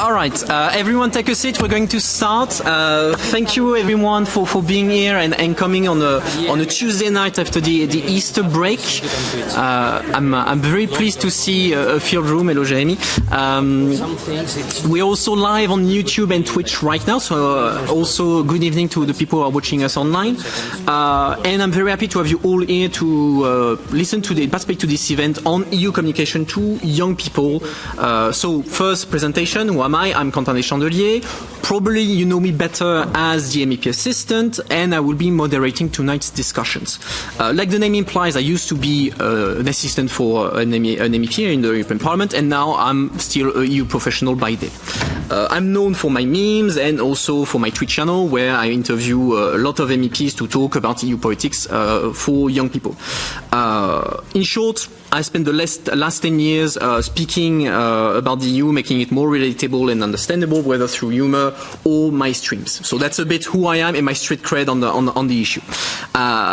All right, everyone take a seat. We're going to start. Thank you everyone for being here and coming on a Tuesday night after the Easter break. I'm very pleased to see a filled room. Hello, Jeremy. We're also live on YouTube and Twitch right now, so also good evening to the people who are watching us online. And I'm very happy to have you all here to participate to this event on EU communication to young people. So first presentation, who am I? I'm Quentin Deschandelier. Probably you know me better as the MEP assistant, and I will be moderating tonight's discussions. Like the name implies, I used to be an assistant for an MEP in the European Parliament, and now I'm still a EU professional by day. I'm known for my memes and also for my Twitch channel, where I interview a lot of MEPs to talk about EU politics for young people. In short, I spent the last 10 years speaking about the EU, making it more relatable and understandable, whether through humor or my streams. So that's a bit who I am and my street cred on the issue.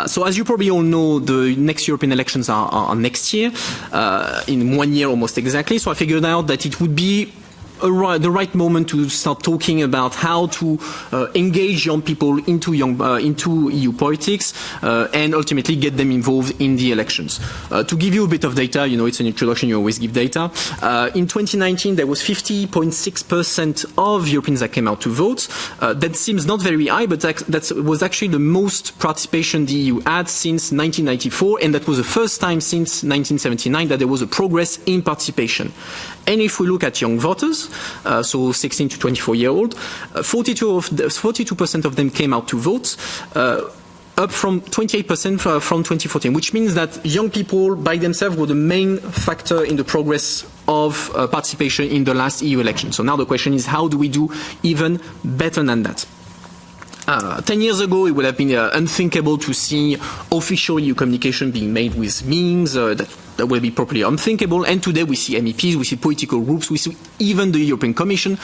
So as you probably all know, the next European elections are next year, in 1 year almost exactly. So I figured out that it would be the right moment to start talking about how to engage young people into EU politics and ultimately get them involved in the elections. To give you a bit of data, you know, it's an introduction, you always give data. In 2019, there was 50.6% of Europeans that came out to vote. That seems not very high, but that was actually the most participation the EU had since 1994, and that was the first time since 1979 that there was a progress in participation. And if we look at young voters, so 16 to 24-year-old, 42% of them came out to vote, up from 28% from 2014, which means that young people by themselves were the main factor in the progress of participation in the last EU election. So now the question is, how do we do even better than that? 10 years ago, it would have been unthinkable to see official EU communication being made with memes. That will be properly unthinkable. And today we see MEPs, we see political groups, we see even the European Commission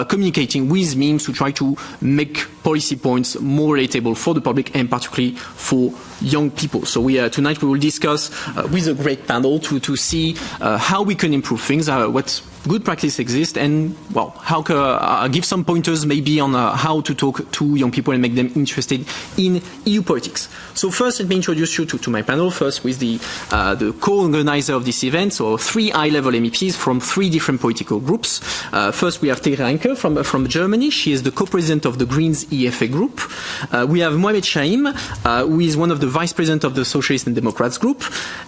communicating with memes to try to make policy points more relatable for the public and particularly for young people. So tonight we will discuss with a great panel to see how we can improve things, what good practice exists, and well, how give some pointers maybe on how to talk to young people and make them interested in EU politics. So first, let me introduce you to my panel. First, with the co-organizer of this event, so 3 high-level MEPs from 3 different political groups. First, we have Terry Reintke from Germany. She is the co-president of the Greens EFA group. We have Mohammed Chahim, who is one of the vice president of the Socialists and Democrats group.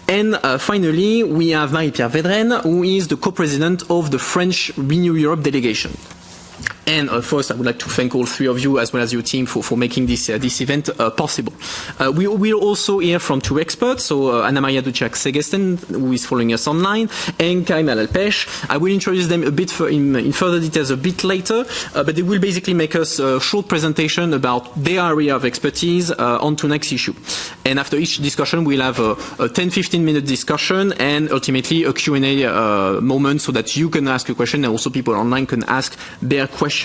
And finally, we have Marie-Pierre Vedrenne, who is the co-president of the French Renew Europe delegation. And first, I would like to thank all 3 of you as well as your team for making this event possible. We will also hear from 2 experts, so Anamaria Dutceac Segesten, who is following us online, and Karim Hallal Peche. I will introduce them a bit in further details a bit later, but they will basically make us a short presentation about their area of expertise on tonight's issue. And after each discussion, we'll have a 10-15 minute discussion and ultimately a Q&A moment so that you can ask a question and also people online can ask their questions.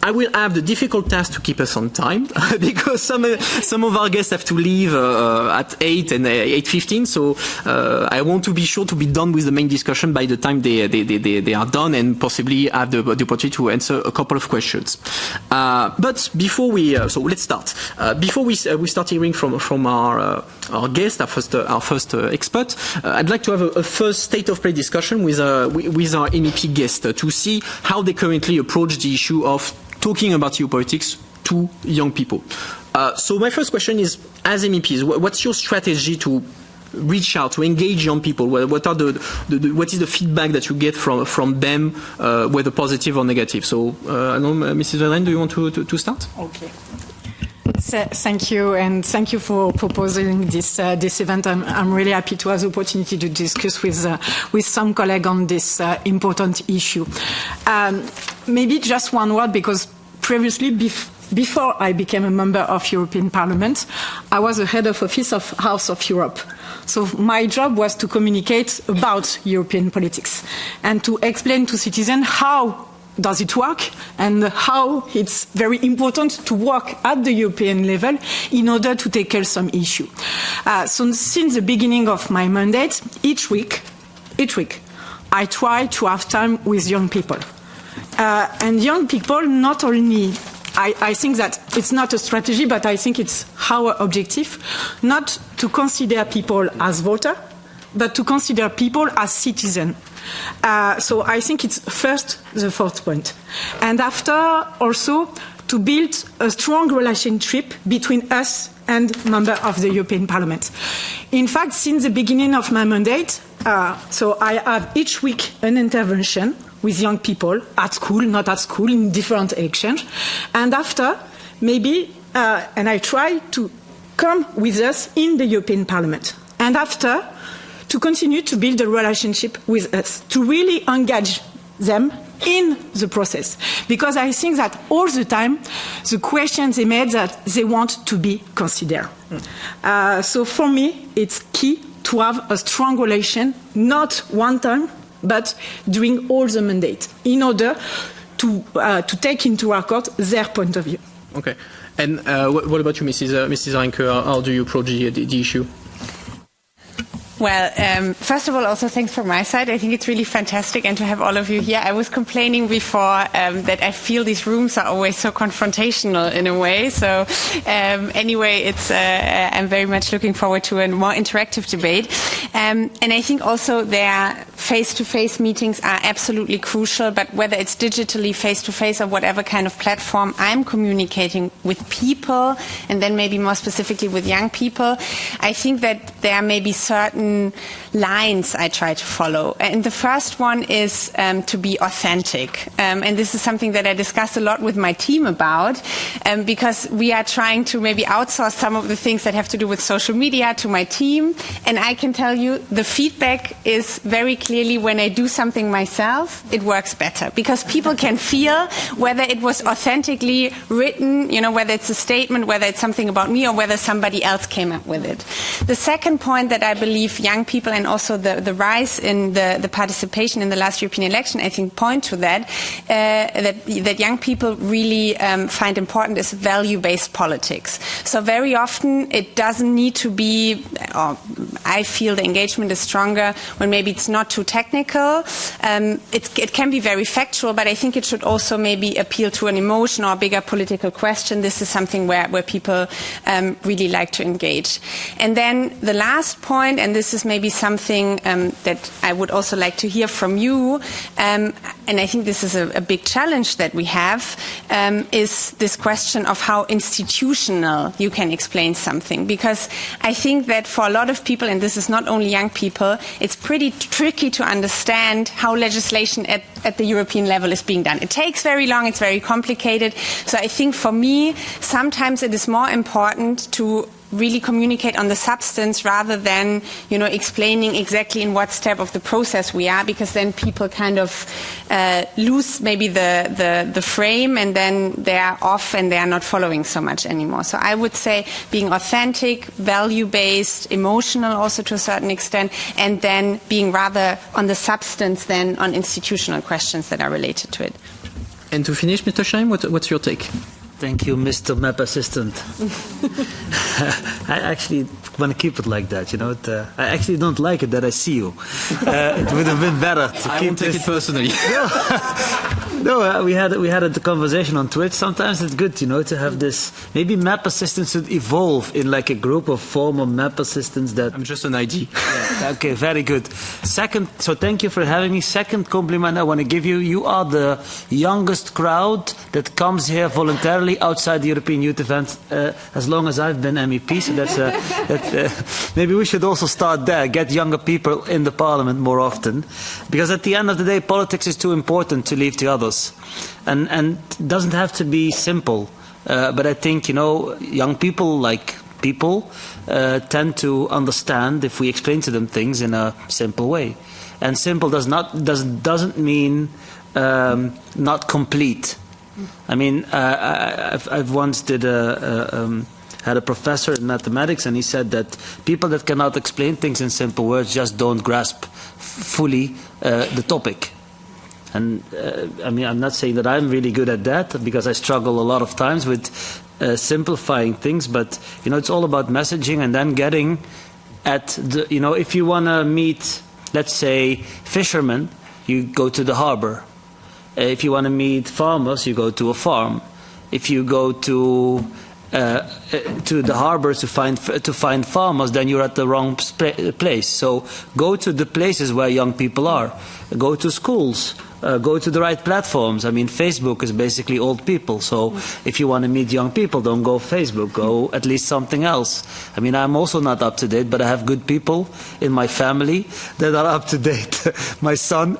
I will have the difficult task to keep us on time because some of our guests have to leave at 8 and 8:15. So I want to be sure to be done with the main discussion by the time they are done and possibly have the opportunity to answer a couple of questions. But before so let's start. Before we start hearing from our guest, our first expert, I'd like to have a first state of play discussion with our MEP guest to see how they currently approach the issue of talking about EU politics to young people. So my first question is, as MEPs, what's your strategy to reach out, to engage young people? What is the feedback that you get from them, whether positive or negative? So, I don't know, Mrs. Vedrenne, do you want to start? Okay. Thank you, and thank you for proposing this event. I'm really happy to have the opportunity to discuss with some colleagues on this important issue. Maybe just one word, because previously, before I became a member of European Parliament, I was the head of office of House of Europe. So my job was to communicate about European politics and to explain to citizens how does it work and how it's very important to work at the European level in order to tackle some issue. So since the beginning of my mandate, each week, I try to have time with young people. And young people, not only, I think that it's not a strategy, but I think it's our objective, not to consider people as voters, but to consider people as citizens. So I think it's first the first point. And after, also, to build a strong relationship between us and members of the European Parliament. In fact, since the beginning of my mandate, so I have each week an intervention with young people at school, not at school, in different elections. And after, maybe, and I try to come with us in the European Parliament. And after, to continue to build a relationship with us, to really engage them in the process. Because I think that all the time, the questions they made that they want to be considered. So for me, it's key to have a strong relation, not one time, but during all the mandate, in order to take into account their point of view. Okay. And what about you, Mrs. Reintke? How do you approach the issue? Well, first of all, also thanks from my side. I think it's really fantastic and to have all of you here. I was complaining before that I feel these rooms are always so confrontational in a way. So anyway, I'm very much looking forward to a more interactive debate. And I think also their face-to-face meetings are absolutely crucial, but whether it's digitally, face-to-face, or whatever kind of platform, I'm communicating with people, and then maybe more specifically with young people. I think that there may be certain lines I try to follow. And the first one is to be authentic. And this is something that I discuss a lot with my team about, because we are trying to maybe outsource some of the things that have to do with social media to my team. And I can tell you the feedback is very clearly when I do something myself, it works better. Because people can feel whether it was authentically written, you know, whether it's a statement, whether it's something about me, or whether somebody else came up with it. The second point that I believe young people and also the rise in the participation in the last European election, I think, point to that young people really find important is value-based politics. So very often it doesn't need to be, or I feel the engagement is stronger when maybe it's not too technical. It can be very factual, but I think it should also maybe appeal to an emotion or a bigger political question. This is something where people really like to engage. And then the last point, and this is maybe something that I would also like to hear from you, and I think this is a big challenge that we have, is this question of how institutional you can explain something. Because I think that for a lot of people, and this is not only young people, it's pretty tricky to understand how legislation at the European level is being done. It takes very long, it's very complicated. So I think for me, sometimes it is more important to really communicate on the substance rather than, you know, explaining exactly in what step of the process we are, because then people kind of lose maybe the frame, and then they are off and they are not following so much anymore. So I would say being authentic, value-based, emotional also to a certain extent, and then being rather on the substance than on institutional questions that are related to it. And to finish, Mr. Chahim, what's your take? Thank you, Mr. Mepassistant. I actually want to keep it like that, you know. I actually don't like it that I see you. It would have been better to I keep won't take it personally. No, we had a conversation on Twitch. Sometimes it's good, you know, to have this. Maybe Mepassistants should evolve in like a group of former Mepassistants that. I'm just an ID. Yeah, okay, very good. Second, so thank you for having me. Second compliment I want to give you: you are the youngest crowd that comes here voluntarily outside the European Youth Event as long as I've been MEP. So that's maybe we should also start there. Get younger people in the Parliament more often, because at the end of the day, politics is too important to leave to others, and it doesn't have to be simple. But I think, you know, young people, like people, tend to understand if we explain to them things in a simple way. And simple doesn't mean not complete. I mean, I've once had a professor in mathematics, and he said that people that cannot explain things in simple words just don't grasp fully the topic. And I mean, I'm not saying that I'm really good at that, because I struggle a lot of times with simplifying things. But, you know, it's all about messaging and then getting at the, you know, if you want to meet, let's say, fishermen, you go to the harbor. If you want to meet farmers, you go to a farm. If you go to the harbors to find farmers, then you're at the wrong place. So go to the places where young people are. Go to schools. Go to the right platforms. I mean, Facebook is basically old people. So if you want to meet young people, don't go Facebook. Go at least something else. I mean, I'm also not up to date, but I have good people in my family that are up to date. My son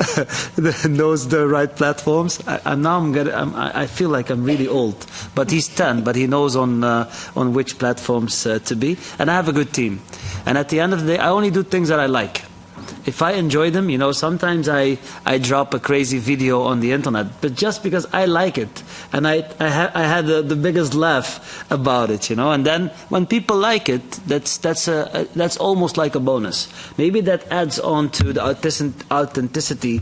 knows the right platforms. I feel like I'm really old, but he's 10, but he knows on which platforms to be. And I have a good team. And at the end of the day, I only do things that I like. If I enjoy them, sometimes I drop a crazy video on the internet, but just because I like it, and I had the biggest laugh about it, And then when people like it, that's almost like a bonus. Maybe that adds on to the authenticity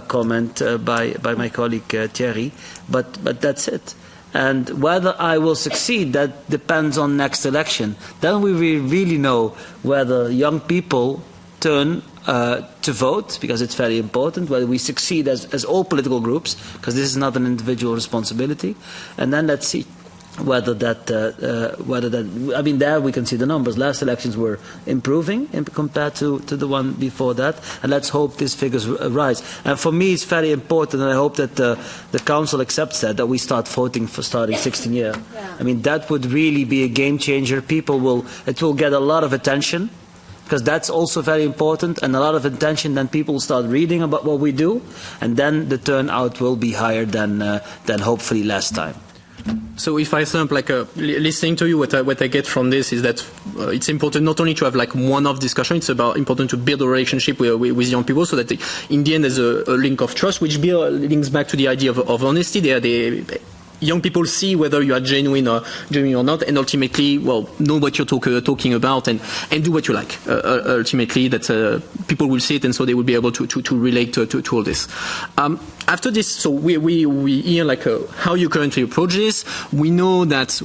comment by my colleague Thierry, but that's it. And whether I will succeed, that depends on next election. Then we will really know whether young people turn to vote, because it's very important, whether we succeed as all political groups, because this is not an individual responsibility. And then let's see whether that, I mean, there we can see the numbers. Last elections were improving compared to the one before that, and let's hope these figures rise. And for me, it's very important, and I hope that the Council accepts that we start voting for starting 16 years. Yeah. I mean, that would really be a game changer. It will get a lot of attention, because that's also very important, and a lot of attention. Then people start reading about what we do, and then the turnout will be higher than hopefully last time. So if I sum up, listening to you, what I get from this is that it's important not only to have one-off discussion, it's important to build a relationship with young people, so that in the end there's a link of trust, which links back to the idea of honesty. Young people see whether you are genuine or not, and ultimately, know what you're talking about, and do what you like. Ultimately, that people will see it, and so they will be able to relate to all this. After this, so we hear how you currently approach this. We know that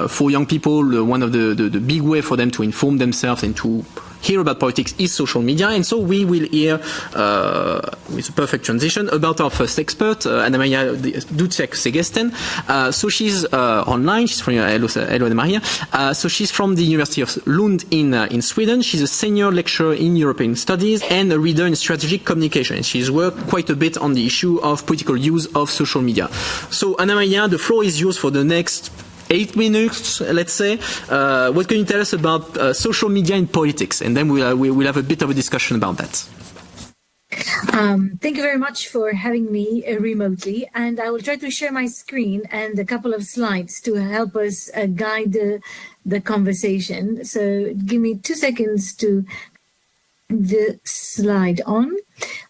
for young people, one of the big way for them to inform themselves and to hear about politics is social media, and so we will hear, with a perfect transition, about our first expert, Anamaria Dutceac Segesten. So she's online. She's from hello Anamaria. So she's from the University of Lund in Sweden. She's a senior lecturer in European Studies and a reader in strategic communication. And she's worked quite a bit on the issue of political use of social media. So Anamaria, the floor is yours for the next 8 minutes, let's say. What can you tell us about social media in politics? And then we'll have a bit of a discussion about that. Thank you very much for having me remotely. And I will try to share my screen and a couple of slides to help us guide the conversation. So give me 2 seconds to the slide on.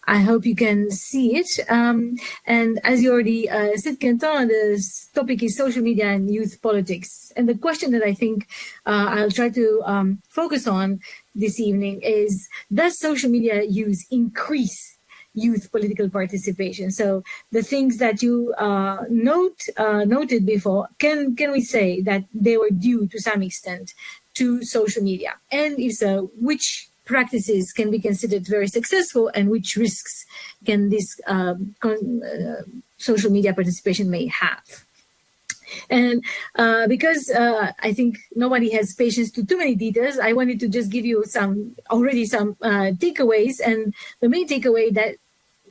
I hope you can see it. And as you already said, Quentin, the topic is social media and youth politics. And the question that I think I'll try to focus on this evening is, does social media use increase youth political participation? So the things that you noted before, can we say that they were due to some extent to social media? And if so, which practices can be considered very successful, and which risks can this social media participation may have? And because I think nobody has patience to too many details, I wanted to just give you some takeaways. And the main takeaway that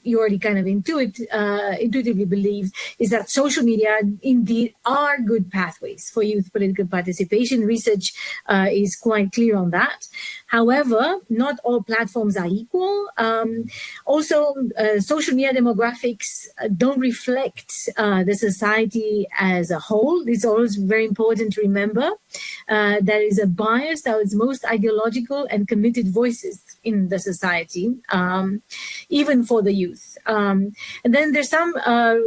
you already kind of intuitively believe is that social media indeed are good pathways for youth political participation. Research is quite clear on that. However, not all platforms are equal. Also, social media demographics don't reflect the society as a whole. It's always very important to remember. There is a bias towards most ideological and committed voices in the society, even for the youth. And then there's some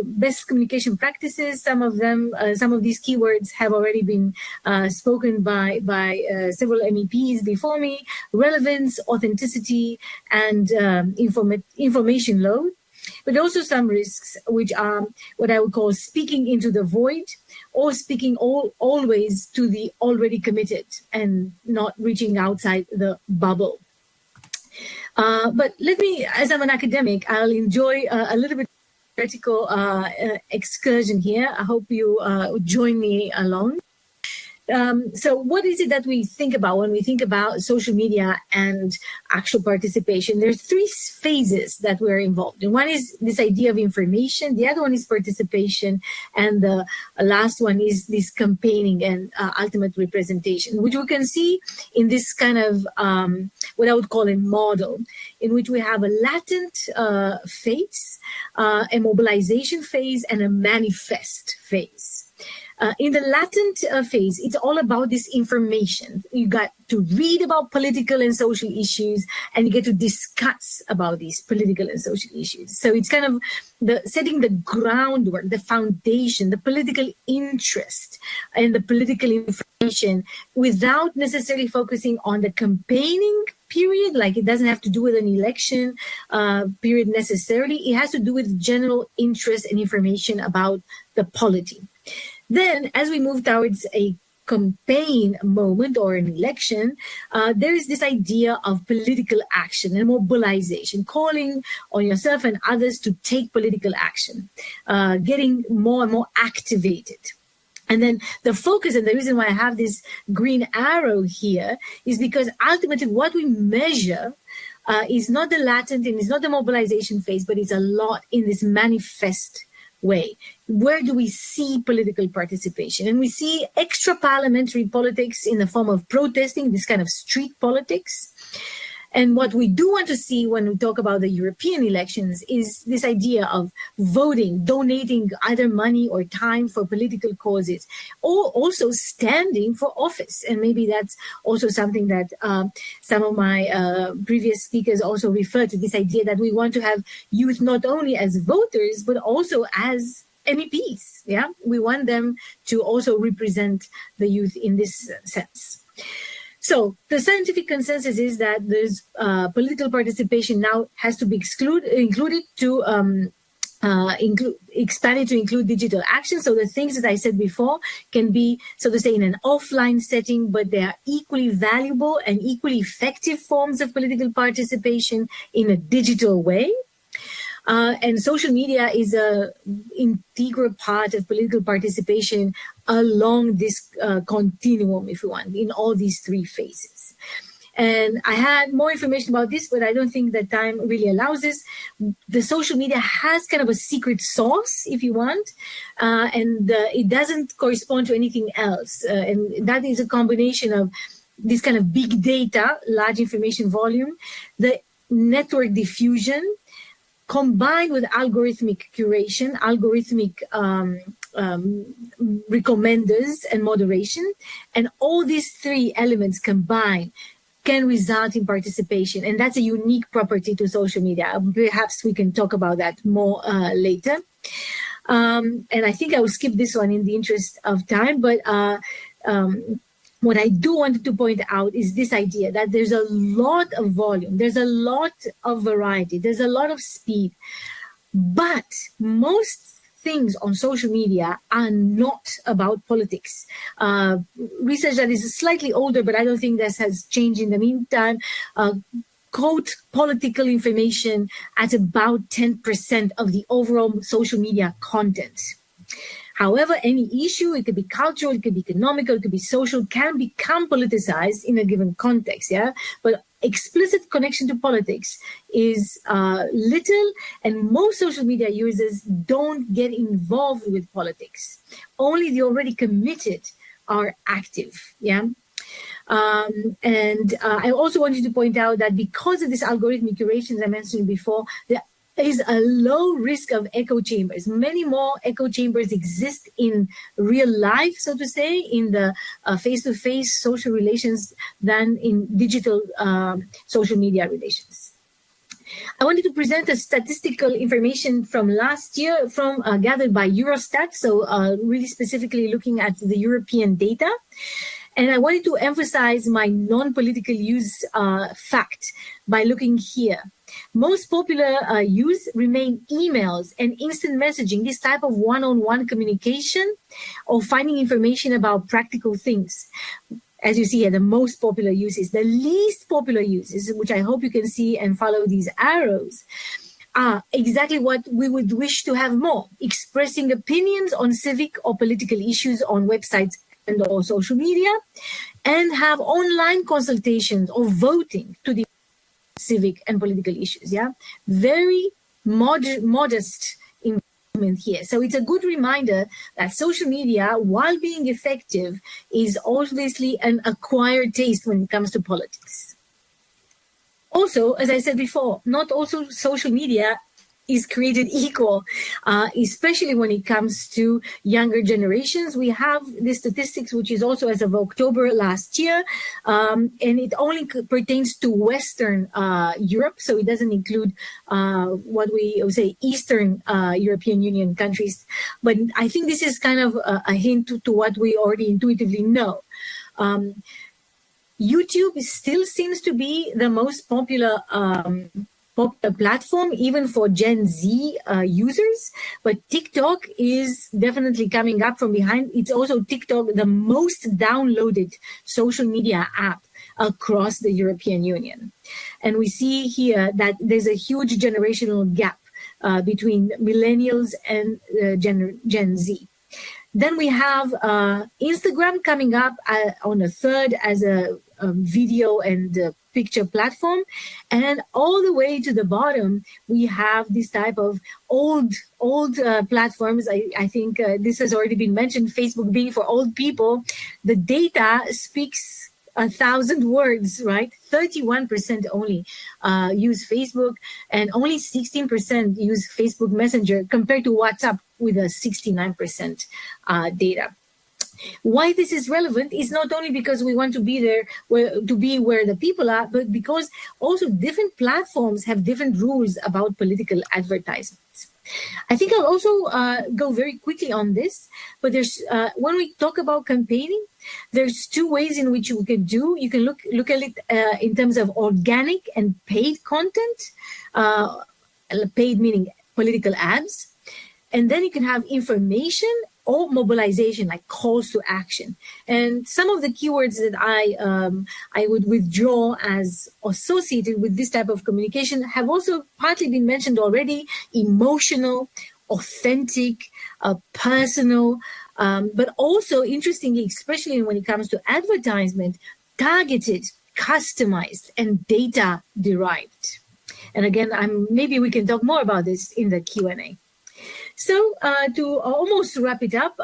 best communication practices. Some of them, some of these keywords have already been spoken by several MEPs before me: relevance, authenticity, and information load. But also some risks, which are what I would call speaking into the void, or speaking always to the already committed and not reaching outside the bubble. But let me, as I'm an academic, I'll enjoy a little bit theoretical excursion here. I hope you join me along. So what is it that we think about when we think about social media and actual participation? There's three phases that we're involved in. One is this idea of information. The other one is participation. And the last one is this campaigning and ultimate representation, which we can see in this kind of what I would call a model, in which we have a latent phase, a mobilization phase, and a manifest phase. In the latent phase, it's all about this information. You got to read about political and social issues, and you get to discuss about these political and social issues. So it's kind of setting the groundwork, the foundation, the political interest, and the political information without necessarily focusing on the campaigning period. Like, it doesn't have to do with an election period necessarily. It has to do with general interest and information about the polity. Then, as we move towards a campaign moment or an election, there is this idea of political action and mobilization, calling on yourself and others to take political action, getting more and more activated. And then the focus, and the reason why I have this green arrow here, is because ultimately what we measure is not the latent and it's not the mobilization phase, but it's a lot in this manifest way. Where do we see political participation? And we see extra parliamentary politics in the form of protesting, this kind of street politics. And what we do want to see when we talk about the European elections is this idea of voting, donating either money or time for political causes, or also standing for office. And maybe that's also something that some of my previous speakers also referred to, this idea that we want to have youth not only as voters, but also as MEPs. Yeah, we want them to also represent the youth in this sense. So the scientific consensus is that there's political participation now has to be included to expanded to include digital action. So the things that I said before can be, so to say, in an offline setting, but they are equally valuable and equally effective forms of political participation in a digital way. And social media is an integral part of political participation along this continuum, if you want, in all these three phases. And I had more information about this, but I don't think that time really allows this. The social media has kind of a secret sauce, if you want, and it doesn't correspond to anything else. And that is a combination of this kind of big data, large information volume, the network diffusion, combined with algorithmic curation, algorithmic recommenders and moderation. And all these three elements combined can result in participation. And that's a unique property to social media. Perhaps we can talk about that more later. And I think I will skip this one in the interest of time, but what I do want to point out is this idea that there's a lot of volume, there's a lot of variety, there's a lot of speed, but most things on social media are not about politics. Research that is slightly older, but I don't think this has changed in the meantime, quote political information at about 10% of the overall social media content. However, any issue, it could be cultural, it could be economical, it could be social, can become politicized in a given context, yeah? But explicit connection to politics is little, and most social media users don't get involved with politics. Only the already committed are active, yeah? And I also wanted to point out that because of this algorithmic curation I mentioned before, there is a low risk of echo chambers. Many more echo chambers exist in real life, so to say, in the face-to-face social relations than in digital social media relations. I wanted to present a statistical information from last year from gathered by Eurostat, so really specifically looking at the European data. And I wanted to emphasize my non-political use fact by looking here. Most popular use remain emails and instant messaging, this type of one-on-one communication or finding information about practical things. As you see here, the most popular uses. The least popular uses, which I hope you can see and follow these arrows, are exactly what we would wish to have more, expressing opinions on civic or political issues on websites and or social media, and have online consultations or voting to the civic and political issues. Yeah, very modest involvement here. So it's a good reminder that social media, while being effective, is obviously an acquired taste when it comes to politics. Also, as I said before, not also social media is created equal, especially when it comes to younger generations. We have the statistics, which is also as of October last year, and it only pertains to Western Europe, so it doesn't include what we would say Eastern European Union countries. But I think this is kind of a hint to what we already intuitively know. YouTube still seems to be the most popular platform, even for Gen Z users, but TikTok is definitely coming up from behind. It's also TikTok, the most downloaded social media app across the European Union. And we see here that there's a huge generational gap between millennials and Gen Z. Then we have Instagram coming up on a third as a video and picture platform, and all the way to the bottom we have this type of old platforms. I think this has already been mentioned, Facebook being for old people. The data speaks 1,000 words, right? 31% only use Facebook, and only 16% use Facebook Messenger compared to WhatsApp with a 69% data. Why this is relevant is not only because we want to be there, where the people are, but because also different platforms have different rules about political advertisements. I think I'll also go very quickly on this, but there's when we talk about campaigning, there's two ways in which you can do. You can look at it in terms of organic and paid content, paid meaning political ads, and then you can have information or mobilization, like calls to action. And some of the keywords that I would withdraw as associated with this type of communication have also partly been mentioned already: emotional, authentic, personal, but also, interestingly, especially when it comes to advertisement, targeted, customized, and data derived. And again, maybe we can talk more about this in the Q&A. So to almost wrap it up,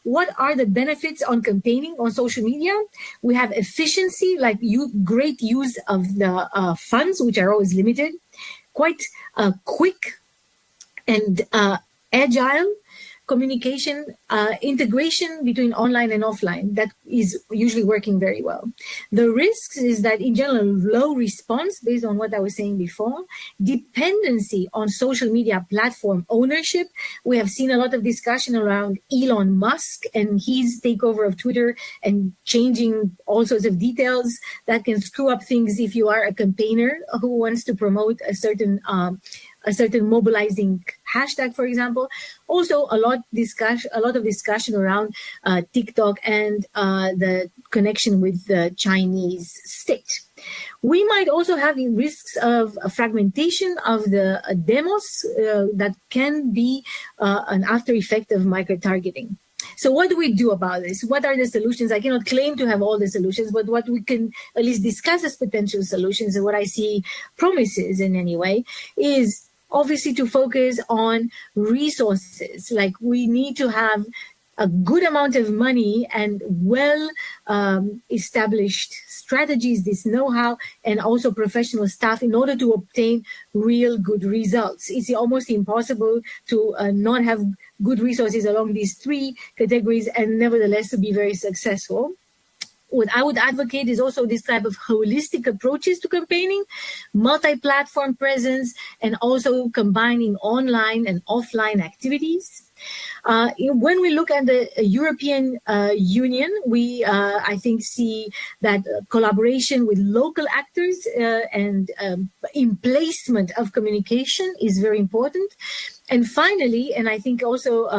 what are the benefits on campaigning on social media? We have efficiency, like great use of the funds, which are always limited, quite quick and agile communication, integration between online and offline that is usually working very well. The risks is that in general, low response based on what I was saying before, dependency on social media platform ownership. We have seen a lot of discussion around Elon Musk and his takeover of Twitter and changing all sorts of details that can screw up things if you are a campaigner who wants to promote a certain mobilizing hashtag, for example. Also, a lot of discussion around TikTok and the connection with the Chinese state. We might also have the risks of a fragmentation of the demos that can be an after effect of micro-targeting. So what do we do about this? What are the solutions? I cannot claim to have all the solutions, but what we can at least discuss as potential solutions, and what I see promises in any way, is obviously to focus on resources. Like, we need to have a good amount of money and well established strategies, this know-how, and also professional staff in order to obtain real good results. It's almost impossible to not have good resources along these three categories and nevertheless to be very successful. What I would advocate is also this type of holistic approaches to campaigning, multi-platform presence, and also combining online and offline activities. When we look at the European Union, we, I think, see that collaboration with local actors and emplacement of communication is very important. And finally, and I think also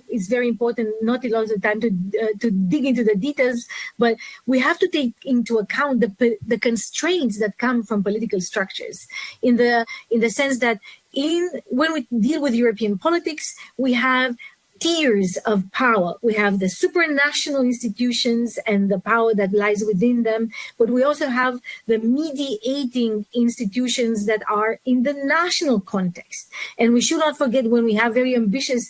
it's very important, not a lot of time to dig into the details, but we have to take into account the constraints that come from political structures, in the sense that when we deal with European politics, we have tiers of power. We have the supranational institutions and the power that lies within them, but we also have the mediating institutions that are in the national context. And we should not forget, when we have very ambitious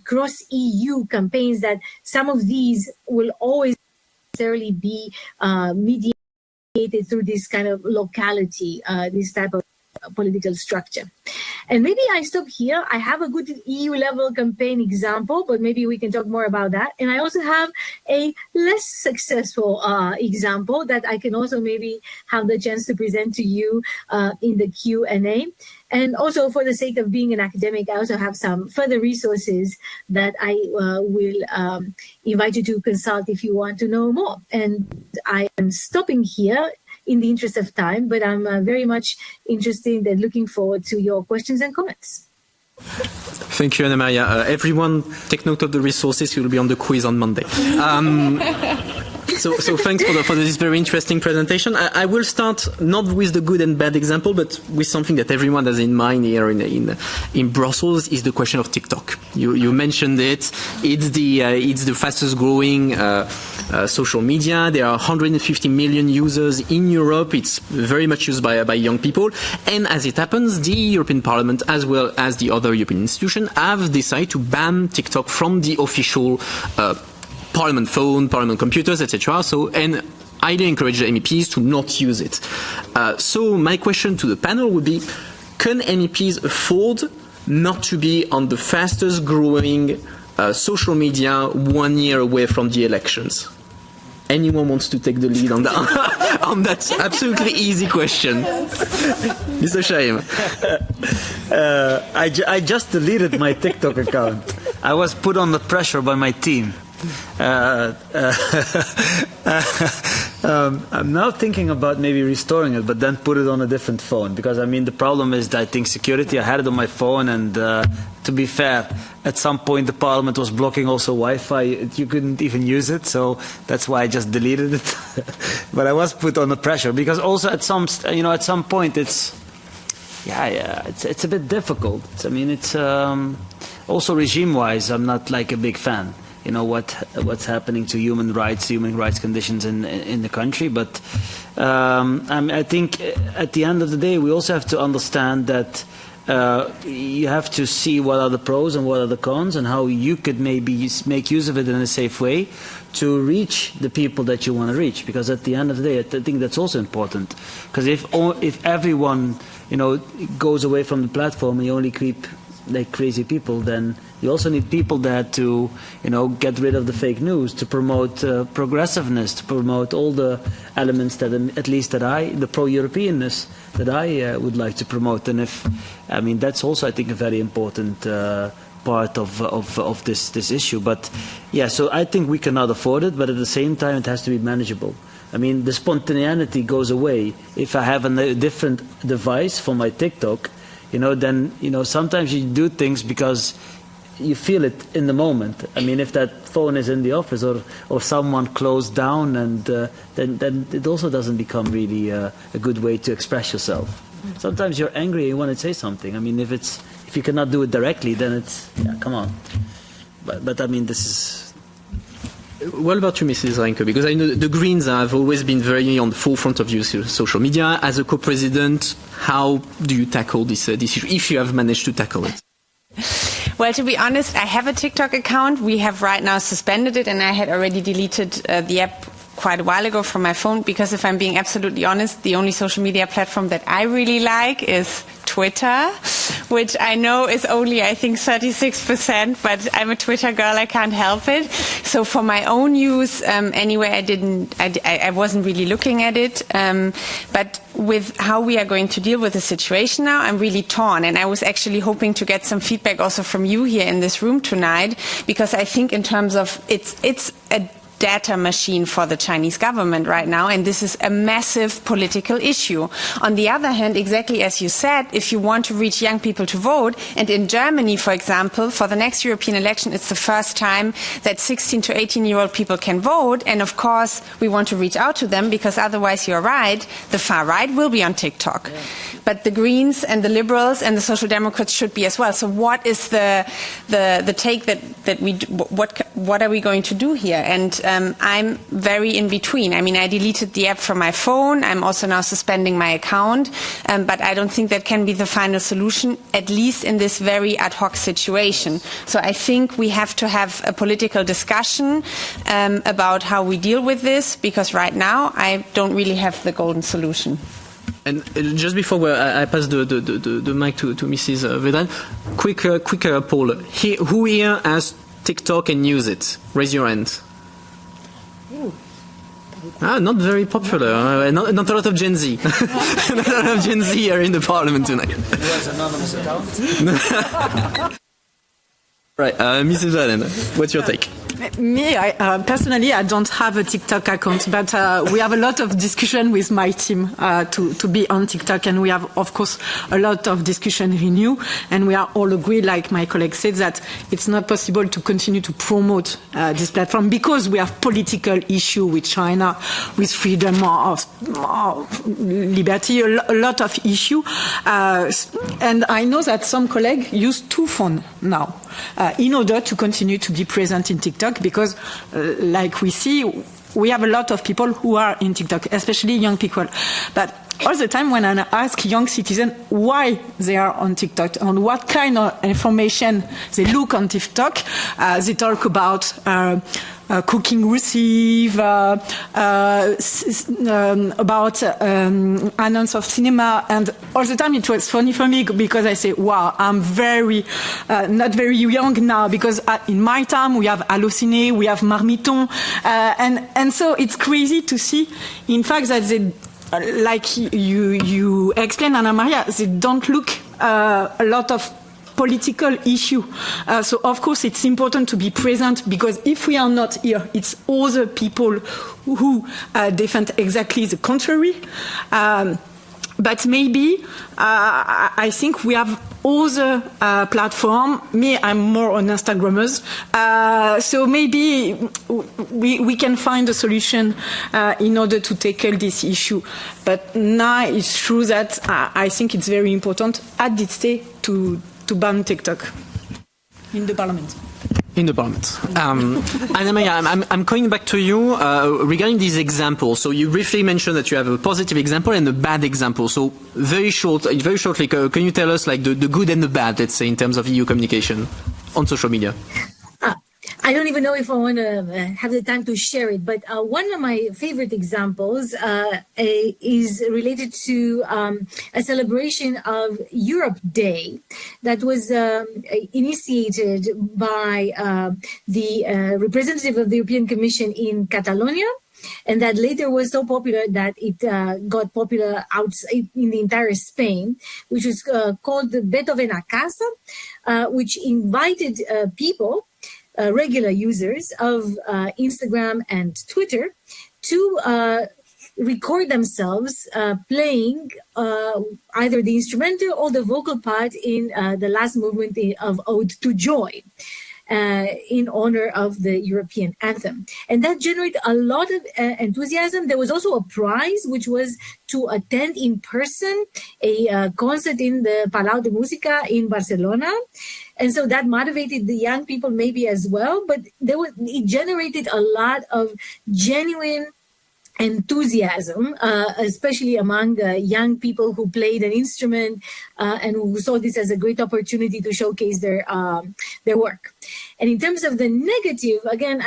cross-EU campaigns, that some of these will always necessarily be mediated through this kind of locality, this type of political structure. And maybe I stop here. I have a good EU level campaign example, but maybe we can talk more about that. And I also have a less successful example that I can also maybe have the chance to present to you in the Q&A. And also, for the sake of being an academic, I also have some further resources that I will invite you to consult if you want to know more. And I am stopping here in the interest of time, but I'm very much interested and looking forward to your questions and comments. Thank you, Anamaria. Everyone, take note of the resources. You will be on the quiz on Monday. So thanks for this very interesting presentation. I will start not with the good and bad example, but with something that everyone has in mind here in Brussels, is the question of TikTok. You mentioned it. It's the fastest growing social media. There are 150 million users in Europe. It's very much used by young people. And as it happens, the European Parliament, as well as the other European institutions, have decided to ban TikTok from the official Parliament phone, Parliament computers, etc. And highly encourage the MEPs to not use it. So my question to the panel would be, can MEPs afford not to be on the fastest growing social media 1 year away from the elections? Anyone wants to take the lead on that, on that absolutely easy question? Mr. Chahim. I just deleted my TikTok account. I was put on the pressure by my team. I'm now thinking about maybe restoring it, but then put it on a different phone, because I mean the problem is that I think security. I had it on my phone, and to be fair, at some point the Parliament was blocking also Wi-Fi. You couldn't even use it, so that's why I just deleted it. But I was put on the pressure, because also at some point it's a bit difficult. I mean, it's also regime-wise, I'm not like a big fan. You know what's happening to human rights conditions in the country. But I think at the end of the day, we also have to understand that you have to see what are the pros and what are the cons, and how you could maybe make use of it in a safe way to reach the people that you want to reach. Because at the end of the day, I think that's also important. Because if everyone goes away from the platform and you only keep like crazy people, then you also need people there to, get rid of the fake news, to promote progressiveness, to promote all the elements that, at least the pro-Europeanness that I would like to promote. And that's also, I think, a very important part of this issue. But yeah, so I think we cannot afford it, but at the same time, it has to be manageable. I mean, the spontaneity goes away if I have a different device for my TikTok. Then sometimes you do things because you feel it in the moment. I mean, if that phone is in the office or someone closed down, and then it also doesn't become really a good way to express yourself. Sometimes you're angry and you want to say something. I mean, if you cannot do it directly, then come on. But I mean, this is. What about you, Mrs. Reintke? Because I know the Greens have always been very on the forefront of social media. As a co-president, how do you tackle this issue, if you have managed to tackle it? Well, to be honest, I have a TikTok account. We have right now suspended it, and I had already deleted the app quite a while ago from my phone, because if I'm being absolutely honest, the only social media platform that I really like is Twitter, which I know is only, I think, 36%, but I'm a Twitter girl, I can't help it. So for my own use, anyway, I wasn't really looking at it. But with how we are going to deal with the situation now, I'm really torn. And I was actually hoping to get some feedback also from you here in this room tonight, because I think in terms of it's a data machine for the Chinese government right now, and this is a massive political issue. On the other hand, exactly as you said, if you want to reach young people to vote, and in Germany, for example, for the next European election, it's the first time that 16 to 18-year-old people can vote, and of course, we want to reach out to them, because otherwise, you're right, the far right will be on TikTok. Yeah. But the Greens and the Liberals and the Social Democrats should be as well. So what is the take that we what are we going to do here? And I'm very in between. I mean, I deleted the app from my phone. I'm also now suspending my account. But I don't think that can be the final solution, at least in this very ad hoc situation. So I think we have to have a political discussion about how we deal with this, because right now I don't really have the golden solution. And just before I pass the mic to Mrs. Vedrenne, quick poll. Who here has TikTok and use it? Raise your hand. Not very popular. Not a lot of Gen Z. Not a lot of Gen Z here in the parliament tonight. Who has anonymous account? Right, Mrs. Vedrenne, what's your take? Me, personally, I don't have a TikTok account, but we have a lot of discussion with my team to be on TikTok, and we have, of course, a lot of discussion in you, and we are all agreed, like my colleague said, that it's not possible to continue to promote this platform because we have political issue with China, with freedom of liberty, a lot of issue, and I know that some colleagues use two phones now in order to continue to be present in TikTok. Because, like we see, we have a lot of people who are in TikTok, especially young people. But all the time when I ask young citizens why they are on TikTok and what kind of information they look on TikTok, they talk about cooking receive, about announcements of cinema, and all the time it was funny for me because I say, wow, I'm very, not very young now, because in my time we have Allociné, we have Marmiton, and so it's crazy to see, in fact, that they, like you explained, Anamaria, they don't look a lot of political issue. So of course it's important to be present, because if we are not here, it's other people who defend exactly the contrary. But maybe I think we have other platform. Me, I'm more on Instagrammers. So maybe we can find a solution in order to tackle this issue. But now it's true that I think it's very important at this stage to ban TikTok in the parliament. In the parliament. Anamaria, I'm coming back to you regarding these examples. So you briefly mentioned that you have a positive example and a bad example. So very shortly, can you tell us like the good and the bad, let's say, in terms of EU communication on social media? I don't even know if I want to have the time to share it, but one of my favorite examples is related to a celebration of Europe Day that was initiated by the representative of the European Commission in Catalonia, and that later was so popular that it got popular outside in the entire Spain, which was called the Beethoven a Casa, which invited people, regular users of Instagram and Twitter, to record themselves playing either the instrumental or the vocal part in the last movement of Ode to Joy, in honor of the European anthem. And that generated a lot of enthusiasm. There was also a prize, which was to attend in person a concert in the Palau de Música in Barcelona. And so that motivated the young people maybe as well, but it generated a lot of genuine enthusiasm, especially among young people who played an instrument and who saw this as a great opportunity to showcase their work. And in terms of the negative, again,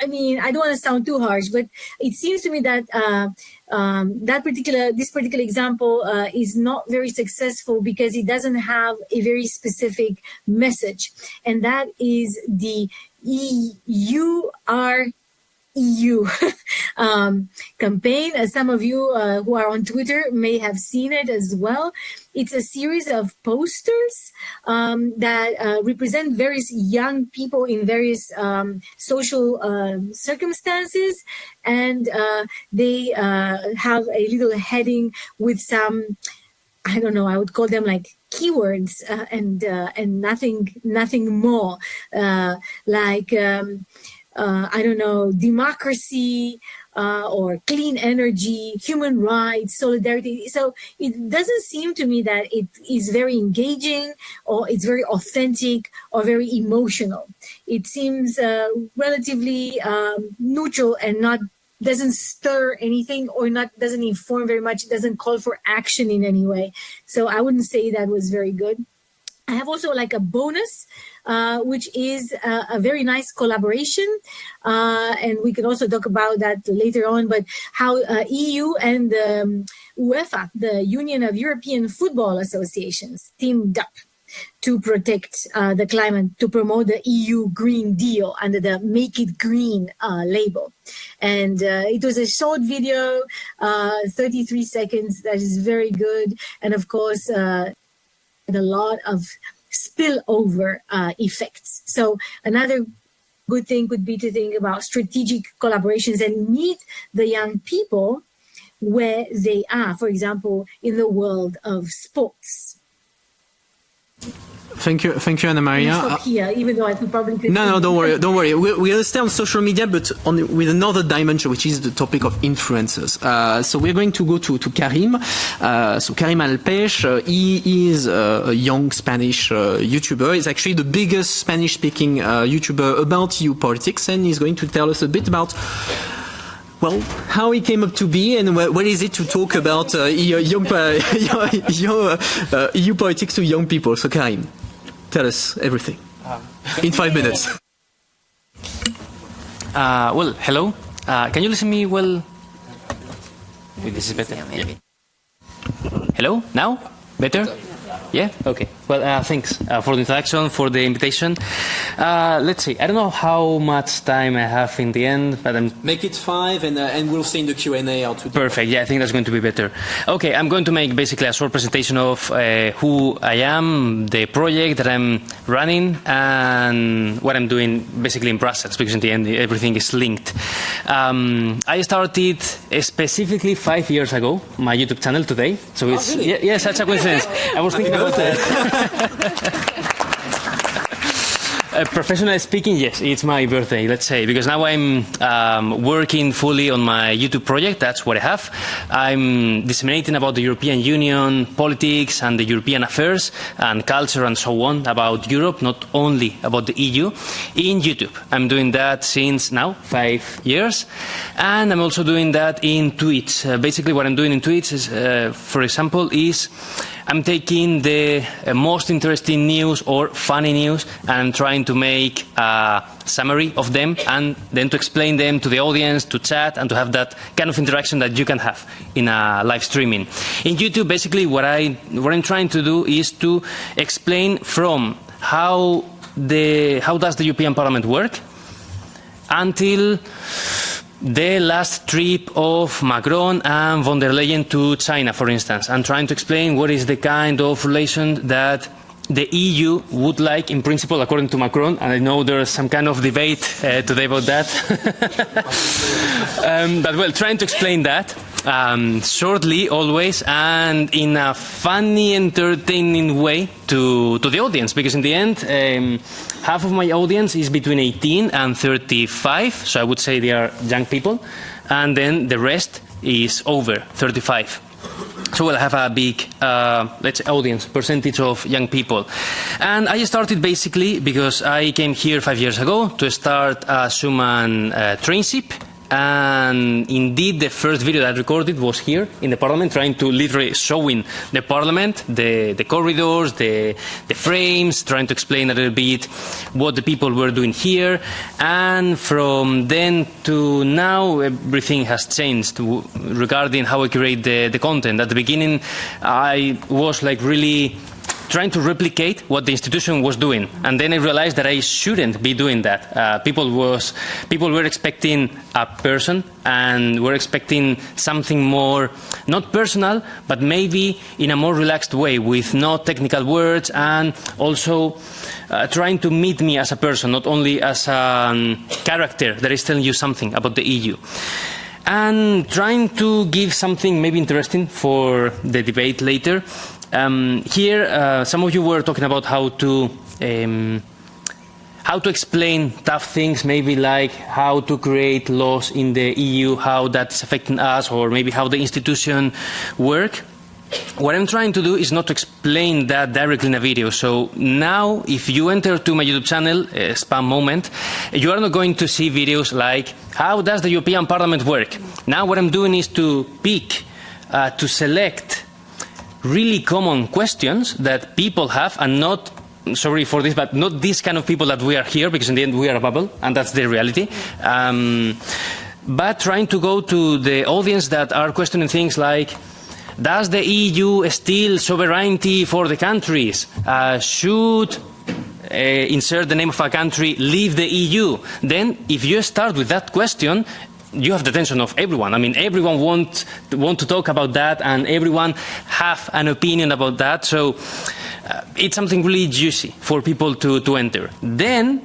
I mean, I don't want to sound too harsh, but it seems to me that this particular example is not very successful because it doesn't have a very specific message, and that is the EU campaign. As some of you who are on Twitter may have seen it as well. It's a series of posters that represent various young people in various social circumstances, and they have a little heading with some, I don't know, I would call them like keywords and nothing more, I don't know, democracy or clean energy, human rights, solidarity. So it doesn't seem to me that it is very engaging or it's very authentic or very emotional. It seems relatively neutral and doesn't stir anything or doesn't inform very much, doesn't call for action in any way. So I wouldn't say that was very good. I have also like a bonus, which is a very nice collaboration. And we can also talk about that later on, but how EU and UEFA, the Union of European Football Associations, teamed up to protect the climate, to promote the EU Green Deal under the Make It Green label. And it was a short video, 33 seconds, that is very good. And of course, a lot of spillover effects. So another good thing would be to think about strategic collaborations and meet the young people where they are, for example, in the world of sports. Thank you, Anamaria. Stop here, even though I could probably... No, don't worry. We understand social media, but with another dimension, which is the topic of influencers. So we're going to go to Karim. So Karim Hallal Peche, he is a young Spanish YouTuber. He's actually the biggest Spanish-speaking YouTuber about EU politics, and he's going to tell us a bit about, well, how he came up to be and what is it to talk about EU politics to young people. So Karim, tell us everything in 5 minutes. Well, hello. Can you listen to me well? Wait, this is better. Yeah. Hello? Now? Better? Yeah? Okay. Well, thanks for the introduction, for the invitation. Let's see. I don't know how much time I have in the end, but Make it 5 and we'll see in the Q&A how to do. Perfect. Yeah, I think that's going to be better. Okay, I'm going to make basically a short presentation of who I am, the project that I'm running, and what I'm doing basically in Brussels, because in the end everything is linked. I started specifically 5 years ago, my YouTube channel today. So it's really? Yeah, such a coincidence. I was thinking about that. Professionally speaking, yes, it's my birthday, let's say, because now I'm working fully on my YouTube project. That's what I have. I'm disseminating about the European Union, politics and the European affairs and culture and so on about Europe, not only about the EU, in YouTube. I'm doing that since now 5 years. And I'm also doing that in tweets. Basically what I'm doing in tweets is, for example, is I'm taking the most interesting news or funny news and I'm trying to make a summary of them and then to explain them to the audience, to chat and to have that kind of interaction that you can have in a live streaming. In YouTube, basically what I'm trying to do is to explain from how does the European Parliament work until the last trip of Macron and von der Leyen to China, for instance. I'm trying to explain what is the kind of relation that the EU would like, in principle, according to Macron, and I know there's some kind of debate today about that. But well, trying to explain that shortly, always, and in a funny, entertaining way to the audience, because in the end, half of my audience is between 18 and 35, so I would say they are young people, and then the rest is over 35. So we'll have a big, let's say, audience, percentage of young people. And I started basically because I came here 5 years ago to start a Schumann trainship And indeed, the first video that I recorded was here in the Parliament, trying to literally showing the Parliament, the corridors, the frames, trying to explain a little bit what the people were doing here. And from then to now, everything has changed regarding how I create the content. At the beginning, I was like really trying to replicate what the institution was doing, and then I realized that I shouldn't be doing that. People were expecting a person, and were expecting something more, not personal, but maybe in a more relaxed way, with no technical words, and also trying to meet me as a person, not only as a character that is telling you something about the EU. And trying to give something maybe interesting for the debate later. Here, some of you were talking about how to explain tough things, maybe like how to create laws in the EU, how that's affecting us, or maybe how the institution work. What I'm trying to do is not to explain that directly in a video. So now, if you enter to my YouTube channel, spam moment, you are not going to see videos like, how does the European Parliament work? Now what I'm doing is to pick, to select really common questions that people have, and not, sorry for this, but not these kind of people that we are here, because in the end we are a bubble, and that's the reality. But trying to go to the audience that are questioning things like, does the EU steal sovereignty for the countries? Should insert the name of a country leave the EU? Then, if you start with that question, you have the attention of everyone. I mean, everyone want to talk about that, and everyone have an opinion about that. So it's something really juicy for people to enter. Then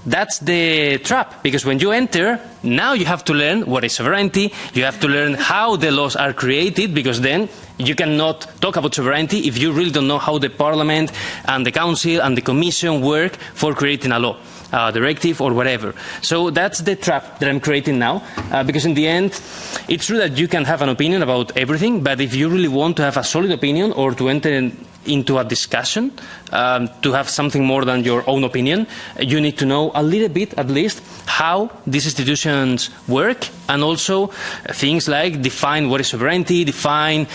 that's the trap, because when you enter, now you have to learn what is sovereignty. You have to learn how the laws are created, because then you cannot talk about sovereignty if you really don't know how the Parliament and the Council and the Commission work for creating a law. Directive or whatever. So that's the trap that I'm creating now, because in the end, it's true that you can have an opinion about everything, but if you really want to have a solid opinion or to enter into a discussion, to have something more than your own opinion, you need to know a little bit, at least, how these institutions work, and also things like define what is sovereignty, define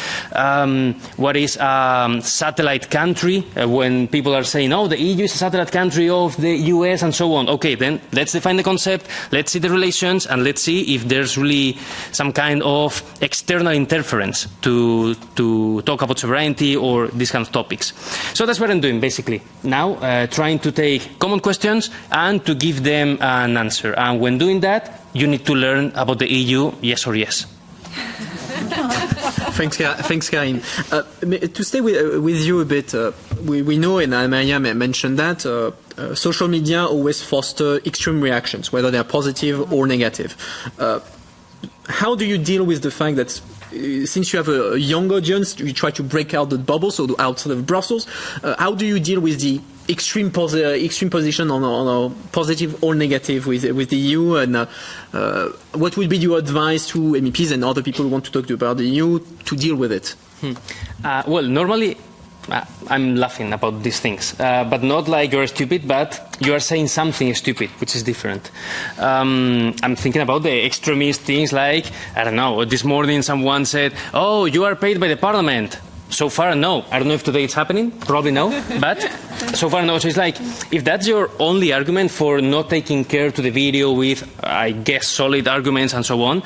what is a satellite country, when people are saying, oh, the EU is a satellite country of the US and so on. Okay, then let's define the concept, let's see the relations, and let's see if there's really some kind of external interference to talk about sovereignty or these kind of topics. So that's what I'm doing basically now, trying to take common questions and to give them an answer. And when doing that, you need to learn about the EU, yes or yes. Thanks, Karim. To stay with you a bit, we know, and Anamaria mentioned that, social media always foster extreme reactions, whether they are positive or negative. How do you deal with the fact that since you have a young audience, you try to break out the bubble, so outside of Brussels, how do you deal with the extreme position on a positive or negative with the EU, and what would be your advice to MEPs and other people who want to talk about the EU to deal with it? Well, normally I'm laughing about these things, but not like you're stupid, but you are saying something stupid, which is different. I'm thinking about the extremist things like, I don't know, this morning someone said, oh, you are paid by the Parliament. So far, no. I don't know if today it's happening. Probably no. But so far, no. So it's like, if that's your only argument for not taking care to the video with, I guess, solid arguments and so on,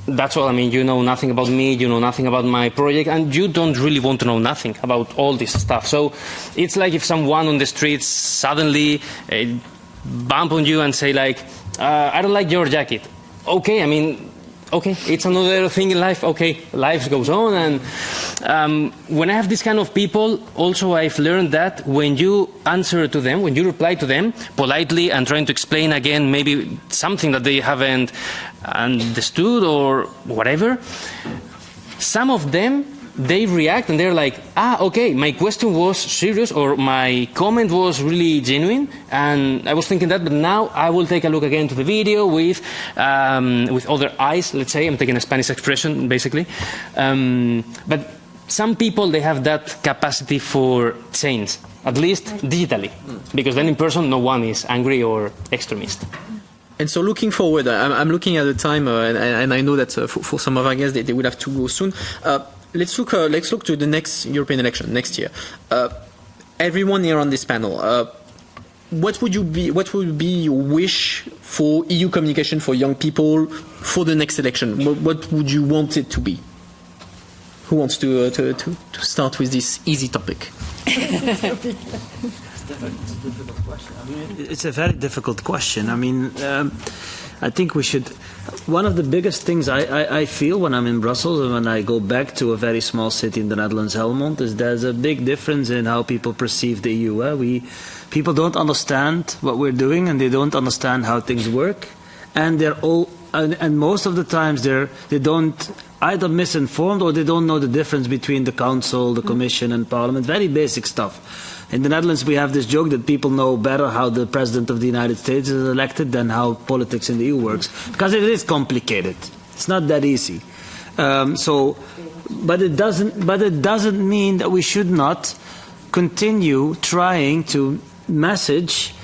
that's all. I mean, you know nothing about me, you know nothing about my project, and you don't really want to know nothing about all this stuff. So it's like if someone on the streets suddenly bump on you and say like, I don't like your jacket. Okay, I mean, okay, it's another thing in life. Okay, life goes on. And when I have this kind of people, also I've learned that when you answer to them, when you reply to them politely and trying to explain again maybe something that they haven't understood or whatever, some of them, they react and they're like, okay, my question was serious or my comment was really genuine and I was thinking that, but now I will take a look again to the video with other eyes, let's say. I'm taking a Spanish expression, basically. But some people, they have that capacity for change, at least digitally, because then in person no one is angry or extremist. And so looking forward, I'm looking at the time, and I know that for some of our guests, they will have to go soon. Let's look to the next European election next year. Everyone here on this panel, what would be your wish for EU communication for young people for the next election? What would you want it to be? Who wants to start with this easy topic? It's a very difficult question. I mean, I think we should. One of the biggest things I feel when I'm in Brussels and when I go back to a very small city in the Netherlands, Helmond, is there's a big difference in how people perceive the EU. People don't understand what we're doing, and they don't understand how things work, and and most of the times they don't either misinformed or they don't know the difference between the Council, the Commission, and Parliament. Very basic stuff. In the Netherlands, we have this joke that people know better how the President of the United States is elected than how politics in the EU works, because it is complicated. It's not that easy. But it doesn't mean that we should not continue trying to message.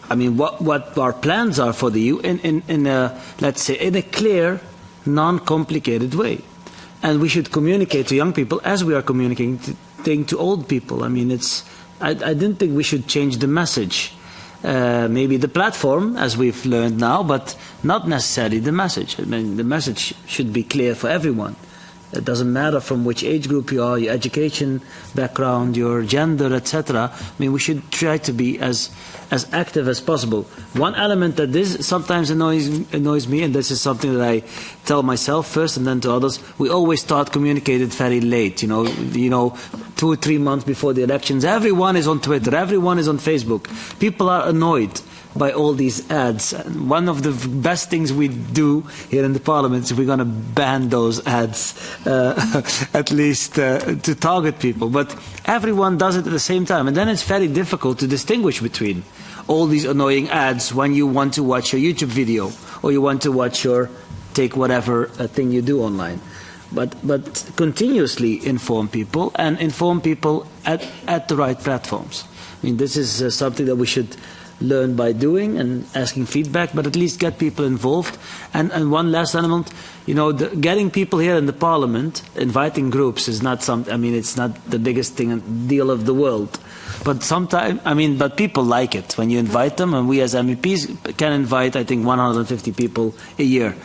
I mean, what our plans are for the EU in a clear, non-complicated way, and we should communicate to young people as we are communicating to old people. I mean, I didn't think we should change the message. Maybe the platform, as we've learned now, but not necessarily the message. I mean, the message should be clear for everyone. It doesn't matter from which age group you are, your education background, your gender, etc. I mean, we should try to be as active as possible. One element that sometimes annoys me, and this is something that I tell myself first and then to others, we always start communicating very late. You know, 2 or 3 months before the elections, everyone is on Twitter, everyone is on Facebook. People are annoyed by all these ads. And one of the best things we do here in the Parliament is we're going to ban those ads, at least to target people. But everyone does it at the same time. And then it's very difficult to distinguish between all these annoying ads when you want to watch your YouTube video or you want to take whatever thing you do online. But continuously inform people and inform people at the right platforms. I mean, this is something that we should learn by doing and asking feedback, but at least get people involved. And one last element, getting people here in the Parliament, inviting groups is not something. I mean, it's not the biggest deal of the world. But sometimes, but people like it when you invite them, and we as MEPs can invite, I think, 150 people a year.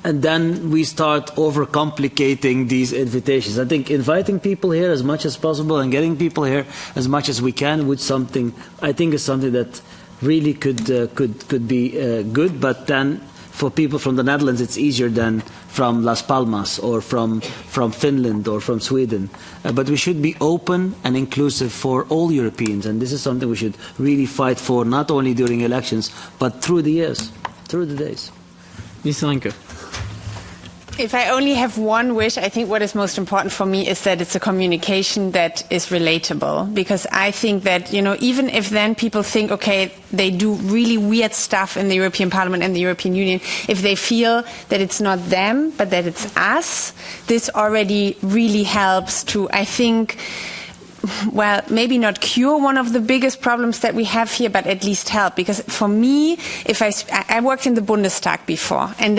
And then we start overcomplicating these invitations. I think inviting people here as much as possible and getting people here as much as we can is something that really could be good. But then for people from the Netherlands, it's easier than from Las Palmas or from Finland or from Sweden. But we should be open and inclusive for all Europeans, and this is something we should really fight for, not only during elections, but through the years, through the days. Ms. Reintke. If I only have one wish, I think what is most important for me is that it's a communication that is relatable. Because I think that, even if then people think, okay, they do really weird stuff in the European Parliament and the European Union, if they feel that it's not them, but that it's us, this already really helps to, I think, well, maybe not cure one of the biggest problems that we have here, but at least help. Because for me, if I worked in the Bundestag before, and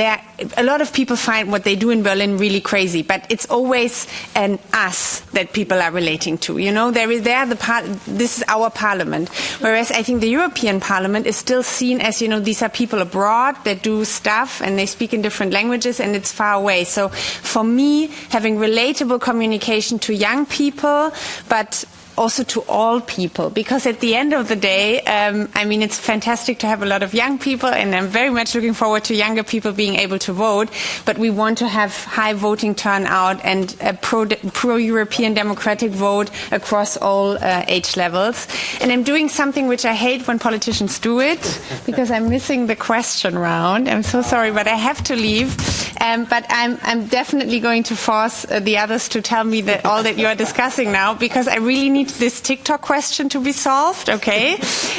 a lot of people find what they do in Berlin really crazy, but it's always an us that people are relating to. This is our parliament. Whereas I think the European Parliament is still seen as, these are people abroad that do stuff and they speak in different languages and it's far away. So for me, having relatable communication to young people, but also to all people, because at the end of the day, it's fantastic to have a lot of young people, and I'm very much looking forward to younger people being able to vote, but we want to have high voting turnout and a pro-European democratic vote across all age levels. And I'm doing something which I hate when politicians do it, because I'm missing the question round. I'm so sorry, but I have to leave. But I'm definitely going to force the others to tell me that all that you are discussing now, because I really need this TikTok question to be solved, okay?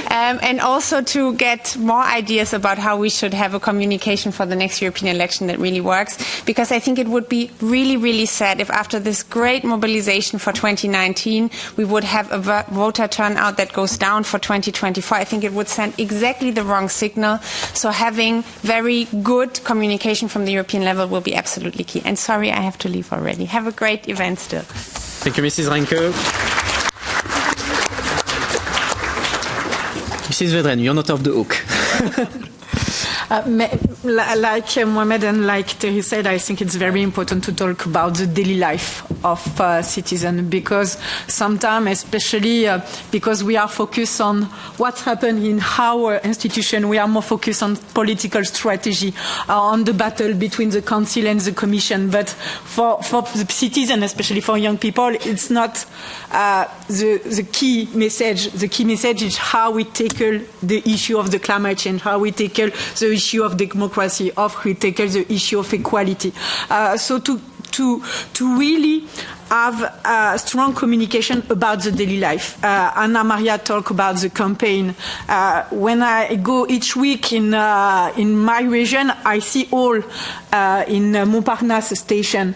And also to get more ideas about how we should have a communication for the next European election that really works, because I think it would be really, really sad if after this great mobilization for 2019, we would have a voter turnout that goes down for 2024. I think it would send exactly the wrong signal. So having very good communication from the European level will be absolutely key. And sorry, I have to leave already. Have a great event still. Thank you, Mrs. Reintke. Mrs. Vedrenne, you're not off the hook. Like Mohammed and like Terry said, I think it's very important to talk about the daily life of citizens, because sometimes, especially because we are focused on what's happened in our institution, we are more focused on political strategy, on the battle between the Council and the Commission. But for the citizens, especially for young people, it's not the key message. The key message is how we tackle the issue of the climate change, how we tackle the issue of democracy, how we tackle the issue of equality. So to really have a strong communication about the daily life. Anamaria talked about the campaign. When I go each week in my region, I see all in Montparnasse station.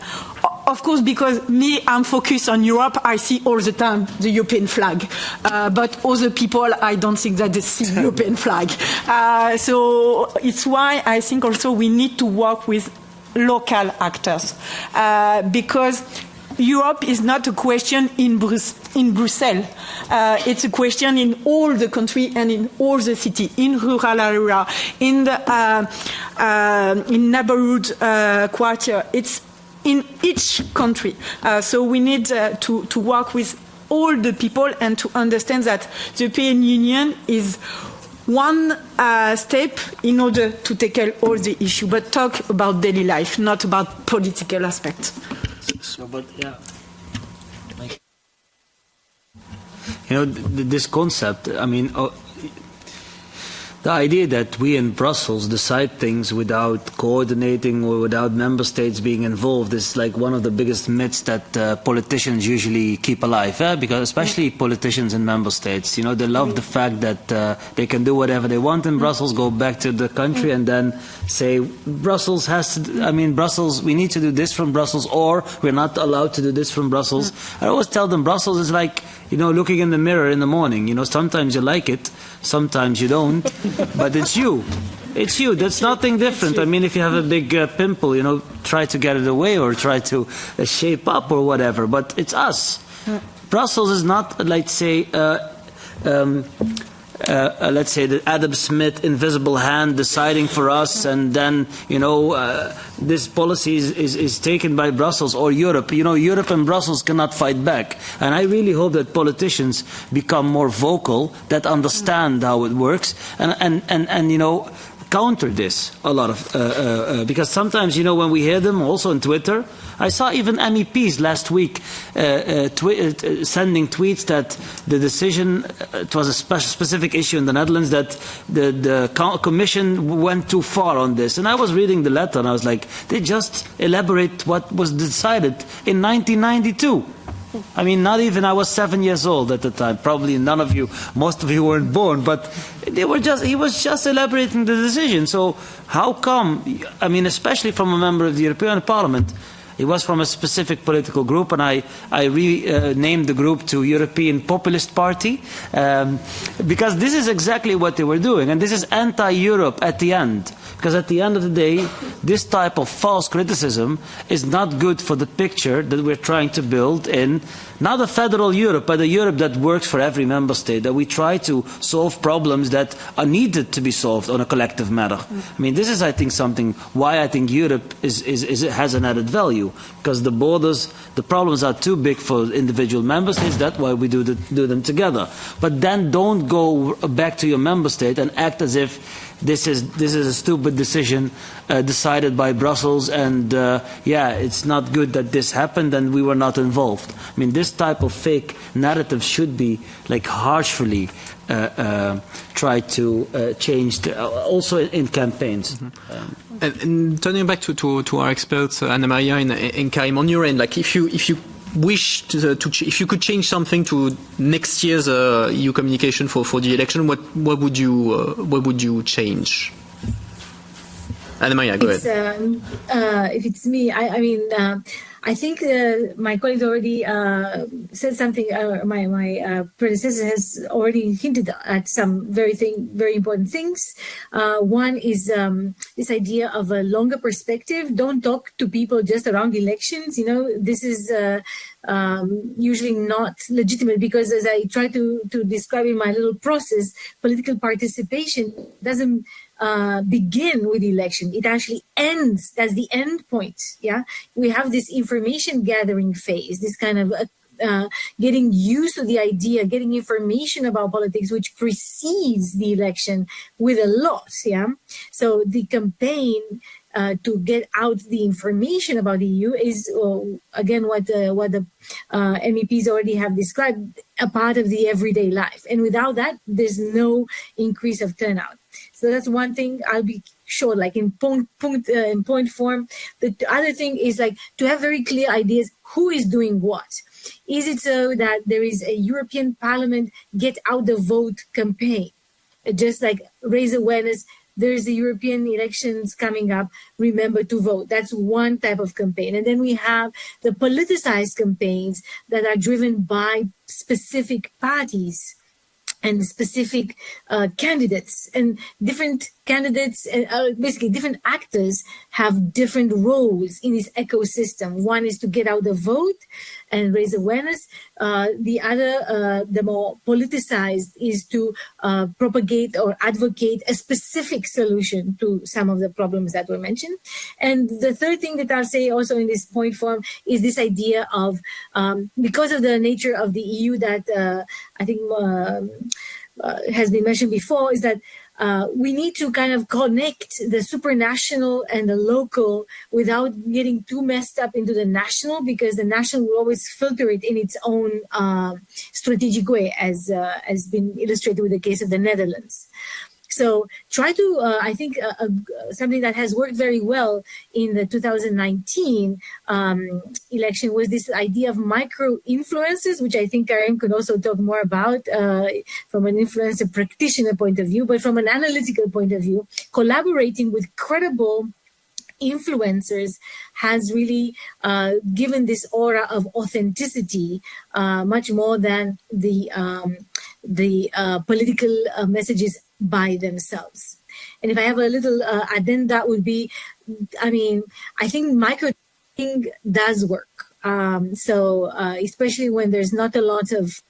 Of course, because I'm focused on Europe, I see all the time the European flag. But other people, I don't think that they see the European flag. So it's why I think also we need to work with local actors. Because Europe is not a question in Brussels. It's a question in all the country and in all the city, in rural area, in the in neighborhood quarter. It's in each country. So we need to work with all the people and to understand that the European Union is one step in order to tackle all the issues, but talk about daily life, not about political aspects. So, but yeah, you know, this concept. I mean, the idea that we in Brussels decide things without coordinating or without member states being involved is like one of the biggest myths that politicians usually keep alive. Because especially politicians in member states, you know, they love the fact that they can do whatever they want in Brussels, go back to the country, and then say Brussels has to. I mean, Brussels, we need to do this from Brussels, or we're not allowed to do this from Brussels. I always tell them Brussels is like, you know, looking in the mirror in the morning. You know, sometimes you like it, sometimes you don't, but it's you. It's you. That's nothing different. I mean, if you have a big pimple, you know, try to get it away or try to shape up or whatever. But it's us. Brussels is not, let's say, the Adam Smith invisible hand deciding for us, and then, you know, this policy is taken by Brussels or Europe. You know, Europe and Brussels cannot fight back. And I really hope that politicians become more vocal, that understand how it works, and you know, counter this a lot of because sometimes, you know, when we hear them also on Twitter, I saw even MEPs last week sending tweets that the decision, it was a specific issue in the Netherlands, that the Commission went too far on this. And I was reading the letter and I was like, they just elaborate what was decided in 1992. I mean, not even, I was 7 years old at the time. Probably none of you, most of you weren't born, but he was just elaborating the decision. So how come, I mean, especially from a member of the European Parliament, it was from a specific political group, and I renamed the group to European Populist Party, because this is exactly what they were doing, and this is anti-Europe at the end. Because at the end of the day, this type of false criticism is not good for the picture that we're trying to build in not a federal Europe, but a Europe that works for every member state, that we try to solve problems that are needed to be solved on a collective matter. I mean, this is, I think, something why I think Europe has an added value, because the borders, the problems are too big for individual member states. That's why we do them together. But then don't go back to your member state and act as if this is a stupid stupid decision decided by Brussels, and yeah, it's not good that this happened and we were not involved. I mean, this type of fake narrative should be like harshly try to change, also in campaigns. Mm-hmm. And turning back to our experts, Anamaria and Karim, on your end, like if you wish if you could change something to next year's EU communication for the election, what would you change? Anamaria, go ahead. If it's me, I mean, I think my colleagues already said something. My predecessor has already hinted at some very important things. One is this idea of a longer perspective. Don't talk to people just around elections. You know, this is usually not legitimate, because as I try to describe in my little process, political participation doesn't begin with election. It actually ends. That's the end point. Yeah, we have this information gathering phase, this kind of getting used to the idea, getting information about politics, which precedes the election with a lot. Yeah, so the campaign to get out the information about the EU is again what the MEPs already have described, a part of the everyday life, and without that, there's no increase of turnout. So that's one thing. I'll be short, like in point form. The other thing is like to have very clear ideas. Who is doing what? Is it so that there is a European Parliament get out the vote campaign, just like raise awareness? There is the European elections coming up. Remember to vote. That's one type of campaign. And then we have the politicized campaigns that are driven by specific parties and specific candidates, and different candidates, basically different actors have different roles in this ecosystem. One is to get out the vote and raise awareness. The other, the more politicized, is to propagate or advocate a specific solution to some of the problems that were mentioned. And the third thing that I'll say also in this point form is this idea of, because of the nature of the EU that I think has been mentioned before, is that we need to kind of connect the supranational and the local without getting too messed up into the national, because the national will always filter it in its own strategic way, as been illustrated with the case of the Netherlands. So try to, I think, something that has worked very well in the 2019 election was this idea of micro-influencers, which I think Karim could also talk more about from an influencer practitioner point of view, but from an analytical point of view, collaborating with credible influencers has really given this aura of authenticity much more than the political messages by themselves. And if I have a little addenda, would be, I mean, I think micro-targeting does work. So especially when there's not a lot of,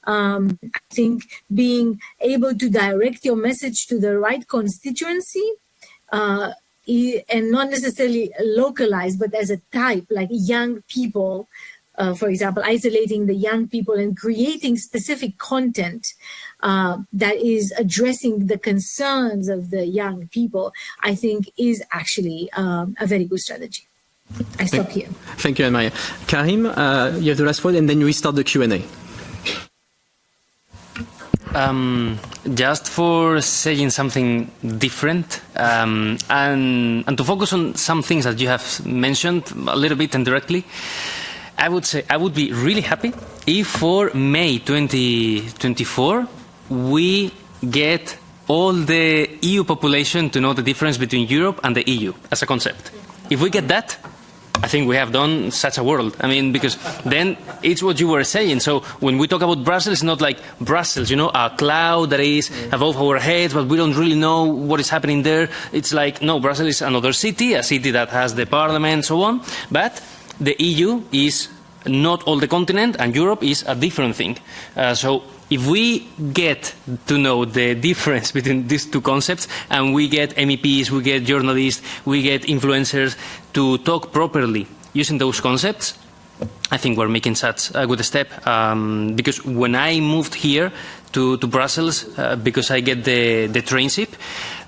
I think being able to direct your message to the right constituency and not necessarily localized, but as a type, like young people, for example, isolating the young people and creating specific content that is addressing the concerns of the young people, I think is actually a very good strategy. I stop here. Thank you, Anamaria. Karim, you have the last word, and then we start the Q&A. Just for saying something different and to focus on some things that you have mentioned a little bit indirectly, I would say I would be really happy if for May 2024 we get all the EU population to know the difference between Europe and the EU as a concept. If we get that, I think we have done such a world. I mean, because then it's what you were saying. So when we talk about Brussels, it's not like Brussels, you know, a cloud that is above our heads, but we don't really know what is happening there. It's like, no, Brussels is another city, a city that has the parliament and so on. But the EU is not all the continent, and Europe is a different thing. So if we get to know the difference between these two concepts, and we get MEPs, we get journalists, we get influencers to talk properly using those concepts, I think we're making such a good step. Because when I moved here to Brussels because I get the train ship.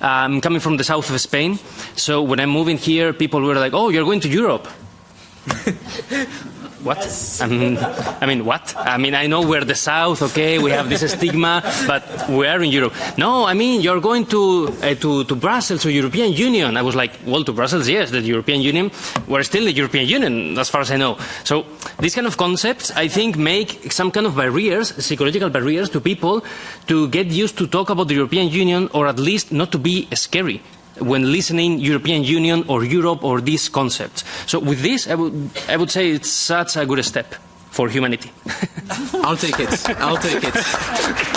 I'm coming from the south of Spain, so when I'm moving here, people were like, "Oh, you're going to Europe." What? I mean, what? I mean, I know we're the South, okay, we have this stigma, but we are in Europe. No, I mean, you're going to Brussels, to European Union. I was like, well, to Brussels, yes, the European Union. We're still the European Union, as far as I know. So these kind of concepts, I think, make some kind of barriers, psychological barriers to people to get used to talk about the European Union, or at least not to be scary when listening European Union or Europe or these concepts. So with this, I would say it's such a good step for humanity. I'll take it. I'll take it.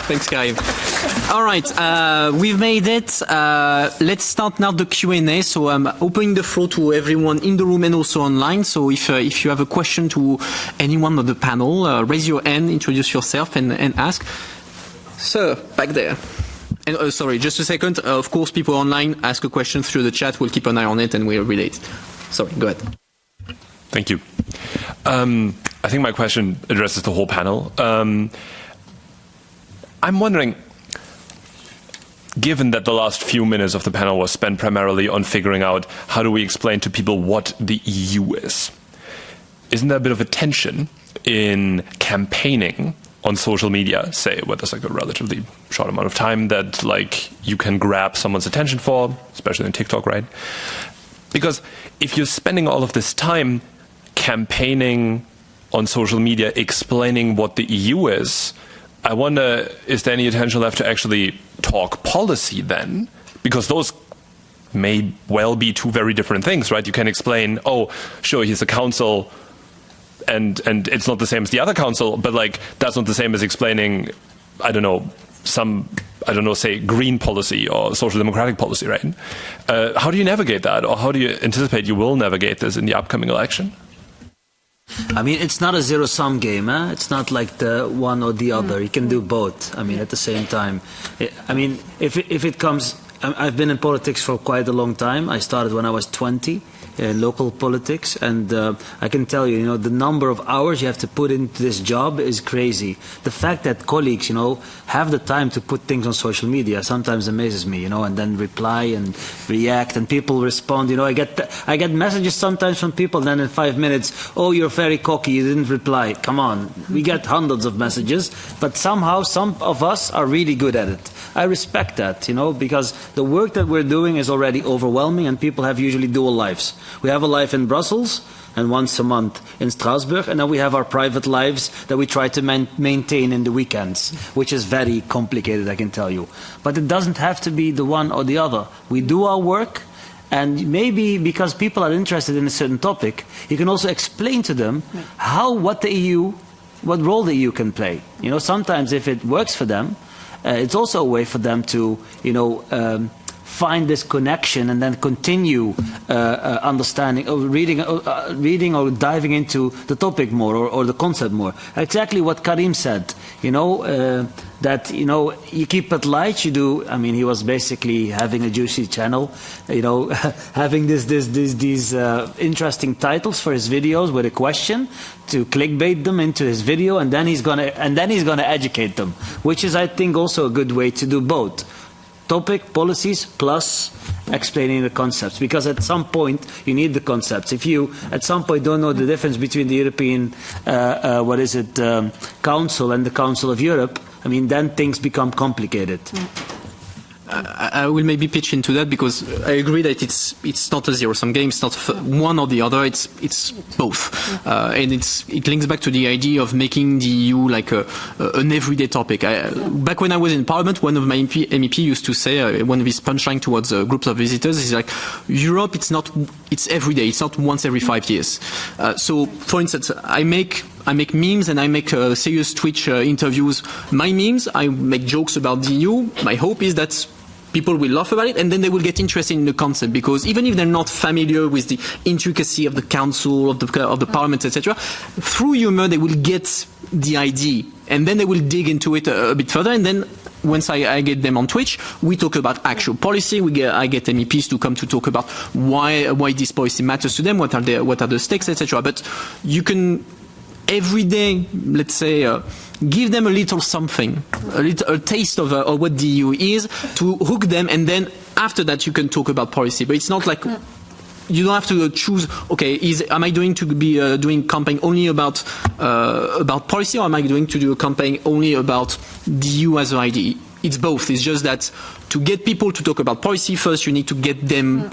Thanks, Karim. All right, we've made it. Let's start now the Q&A. So I'm opening the floor to everyone in the room and also online. So if you have a question to anyone on the panel, raise your hand, introduce yourself, and ask. Sir, back there. And sorry, just a second. Of course, people online ask a question through the chat. We'll keep an eye on it and we'll relay it. Sorry, go ahead. Thank you. I think my question addresses the whole panel. I'm wondering, given that the last few minutes of the panel was spent primarily on figuring out how do we explain to people what the EU is, isn't there a bit of a tension in campaigning on social media, say, where there's like a relatively short amount of time that like you can grab someone's attention for, especially in TikTok, right? Because if you're spending all of this time campaigning on social media, explaining what the EU is, I wonder, is there any attention left to actually talk policy then? Because those may well be two very different things, right? You can explain, oh, sure, here's a council, and it's not the same as the other council, but like that's not the same as explaining, I don't know, say green policy or social democratic policy, right? How do you navigate that, or how do you anticipate you will navigate this in the upcoming election? I mean, it's not a zero-sum game, eh? It's not like the one or the other. You can do both, I mean, at the same time. I mean, if it comes... I've been in politics for quite a long time. I started when I was 20. Local politics, and I can tell you, the number of hours you have to put into this job is crazy. The fact that colleagues, have the time to put things on social media sometimes amazes me, and then reply and react, and people respond. I get messages sometimes from people, then in 5 minutes, oh, you're very cocky, you didn't reply. Come on, we get hundreds of messages, but somehow some of us are really good at it. I respect that, because the work that we're doing is already overwhelming, and people have usually dual lives. We have a life in Brussels and once a month in Strasbourg, and then we have our private lives that we try to maintain in the weekends, which is very complicated, I can tell you. But it doesn't have to be the one or the other. We do our work, and maybe because people are interested in a certain topic, you can also explain to them what role the EU can play. Sometimes if it works for them, it's also a way for them to, find this connection and then continue understanding or reading or diving into the topic more or the concept more. Exactly what Karim said, that, you keep it light, you do. I mean, he was basically having a juicy channel, having these interesting titles for his videos with a question to clickbait them into his video, and then he's gonna educate them, which is, I think, also a good way to do both. Topic, policies, plus explaining the concepts. Because at some point, you need the concepts. If you, at some point, don't know the difference between the European, Council and the Council of Europe, I mean, then things become complicated. I will maybe pitch into that, because I agree that it's not a zero-sum game. It's not one or the other. It's both, and it links back to the idea of making the EU like an everyday topic. Back when I was in Parliament, one of my MEP used to say, one of his punchline towards groups of visitors is like, Europe, it's every day. It's not once every 5 years. So, for instance, I make memes and I make serious Twitch interviews. My memes, I make jokes about the EU. My hope is that people will laugh about it, and then they will get interested in the concept, because even if they're not familiar with the intricacy of the council, of the parliament, etc., through humor they will get the idea, and then they will dig into it a bit further, and then once I get them on Twitch, we talk about actual policy. I get MEPs to come to talk about why this policy matters to them, what are the stakes, etc. But you can every day, let's say, give them a little something, a taste of what the EU is, to hook them, and then after that you can talk about policy. But it's not like you don't have to choose. Okay, am I going to be doing campaign only about policy, or am I going to do a campaign only about the EU as an idea? It's both. It's just that to get people to talk about policy first, you need to get them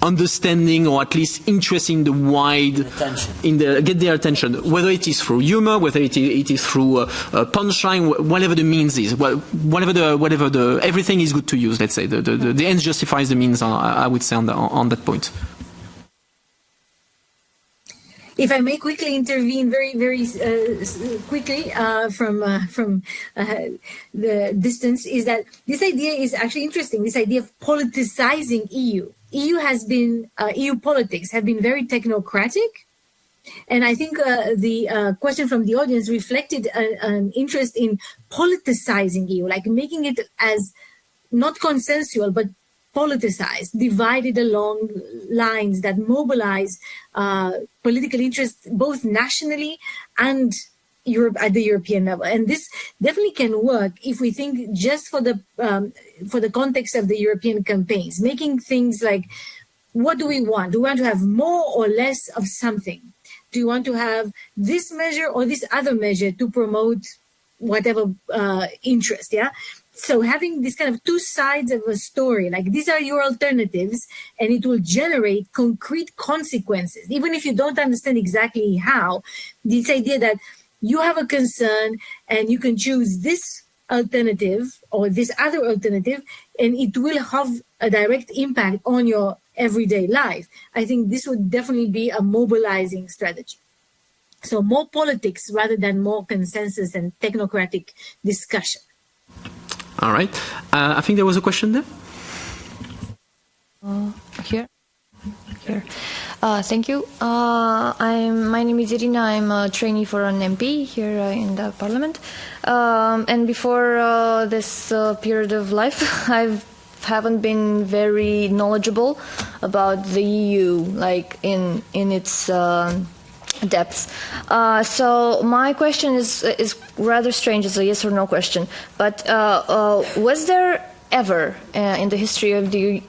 understanding, or at least interested in the wide, get their attention, whether it is through humor, whether it is through punchline, whatever the means is, everything is good to use. Let's say the ends justifies the means. I would say on that point. If I may quickly intervene very quickly from the distance, is that this idea is actually interesting. This idea of politicizing EU. EU politics have been very technocratic, and I think the question from the audience reflected an interest in politicizing EU, like making it as not consensual but politicized, divided along lines that mobilize political interests both nationally and at the European level. And this definitely can work if we think just for the context of the European campaigns, making things like, what do we want? Do we want to have more or less of something? Do you want to have this measure or this other measure to promote whatever interest? Yeah. So having this kind of two sides of a story, like these are your alternatives, and it will generate concrete consequences, even if you don't understand exactly how. This idea that you have a concern and you can choose this alternative or this other alternative, and it will have a direct impact on your everyday life. I think this would definitely be a mobilizing strategy. So more politics rather than more consensus and technocratic discussion. All right. I think there was a question there. Here. Thank you. My name is Irina. I'm a trainee for an MP here in the Parliament. And before this period of life, I haven't been very knowledgeable about the EU, like in its depths. So my question is rather strange. It's a yes or no question. But was there ever in the history of the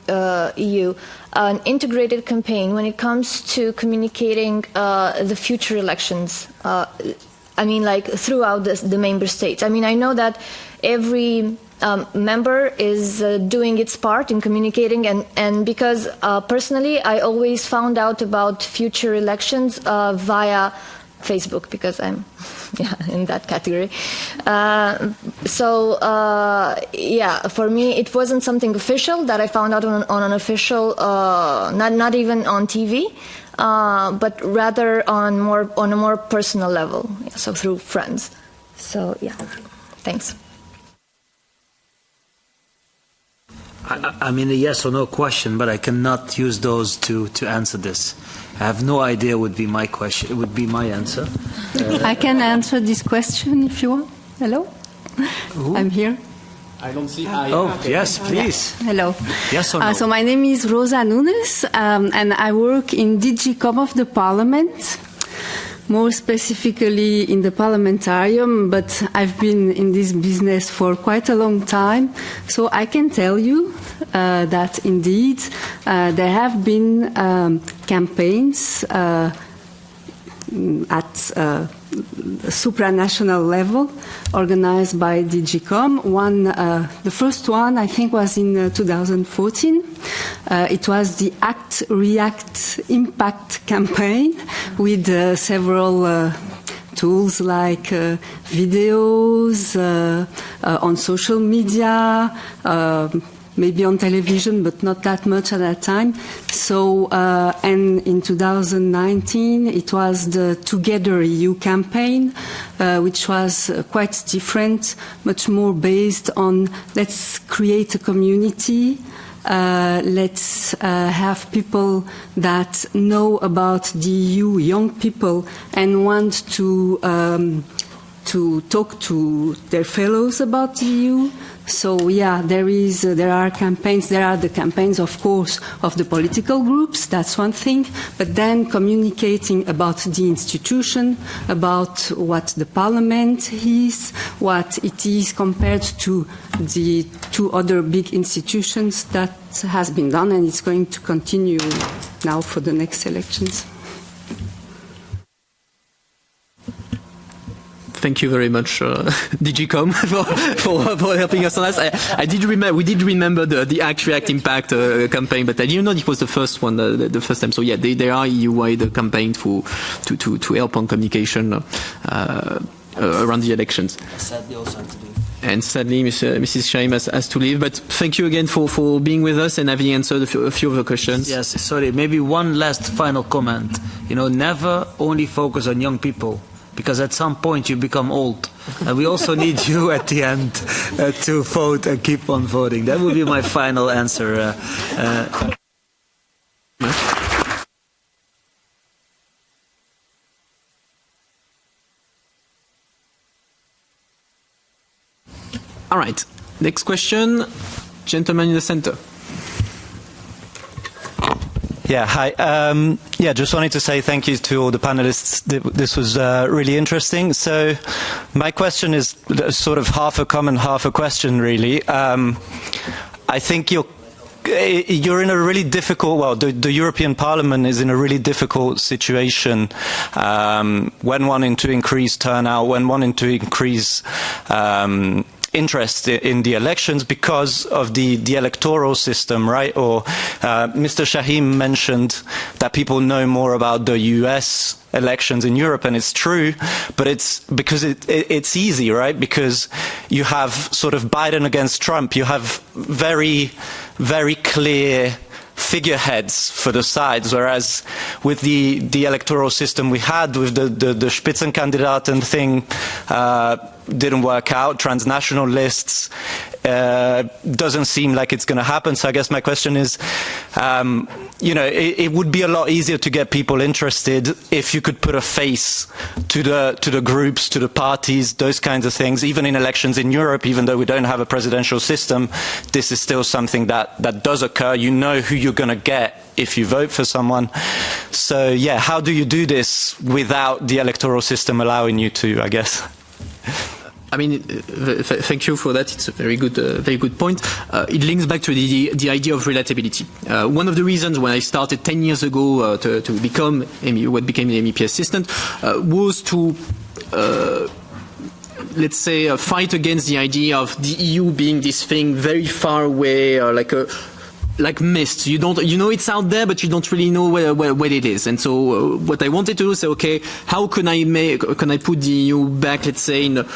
EU an integrated campaign when it comes to communicating the future elections? I mean, like throughout the member states. I mean, I know that every member is doing its part in communicating, and because personally I always found out about future elections via Facebook, because I'm in that category. For me it wasn't something official that I found out on an official, not even on TV, but rather on a more personal level, so through friends. So yeah, thanks. I mean a yes or no question, but I cannot use those to answer this. I have no idea would be my question. It would be my answer. I can answer this question if you want. Hello? Who? I'm here. I don't see. Yes, please. Hello. Yes or no? So my name is Rosa Nunes, and I work in DG Com of the Parliament, more specifically in the Parliamentarium, but I've been in this business for quite a long time. So I can tell you that indeed there have been campaigns at supranational level organized by DG Com. The first one I think was in 2014. It was the Act, React, Impact campaign with several tools like videos on social media, maybe on television, but not that much at that time. So, and in 2019, it was the Together EU campaign, which was quite different, much more based on let's create a community, let's have people that know about the EU, young people, and want to to talk to their fellows about the EU. So yeah, there are campaigns. There are the campaigns, of course, of the political groups. That's one thing. But then communicating about the institution, about what the parliament is, what it is compared to the two other big institutions, that has been done, and it's going to continue now for the next elections. Thank you very much, DGCOM, for helping us on that. We did remember the Act React Impact campaign, but I didn't know it was the first one, the first time. So yeah, there are EU-wide campaigns to help on communication around the elections. Sadly, also have to leave. And sadly, Mrs. Chahim has to leave. But thank you again for being with us and having answered a few of the questions. Yes, sorry, maybe one last final comment. Never only focus on young people, because at some point you become old. And we also need you at the end to vote and keep on voting. That would be my final answer. All right. Next question. Gentleman in the center. Yeah, hi. Just wanted to say thank you to all the panelists. This was really interesting. So my question is sort of half a comment, half a question, really. I think you're in a really difficult, the European Parliament is in a really difficult situation when wanting to increase turnout, when wanting to increase interest in the elections because of the electoral system, right? Or Mr. Chahim mentioned that people know more about the US elections in Europe, and it's true, but it's because it's easy, right? Because you have sort of Biden against Trump, you have very, very clear figureheads for the sides, whereas with the electoral system we had with the Spitzenkandidaten thing didn't work out, transnational lists, doesn't seem like it's going to happen. So I guess my question is, it would be a lot easier to get people interested if you could put a face to the groups, to the parties, those kinds of things. Even in elections in Europe, even though we don't have a presidential system, this is still something that does occur. You know who you're going to get if you vote for someone. So yeah, how do you do this without the electoral system allowing you to, I guess? I mean, thank you for that. It's a very good point. It links back to the idea of relatability. One of the reasons when I started 10 years ago to become what became the MEP assistant was to let's say fight against the idea of the EU being this thing very far away, like mist. You know it's out there, but you don't really know where it is. And so what I wanted to do is say, okay, how can I put the EU back, let's say, in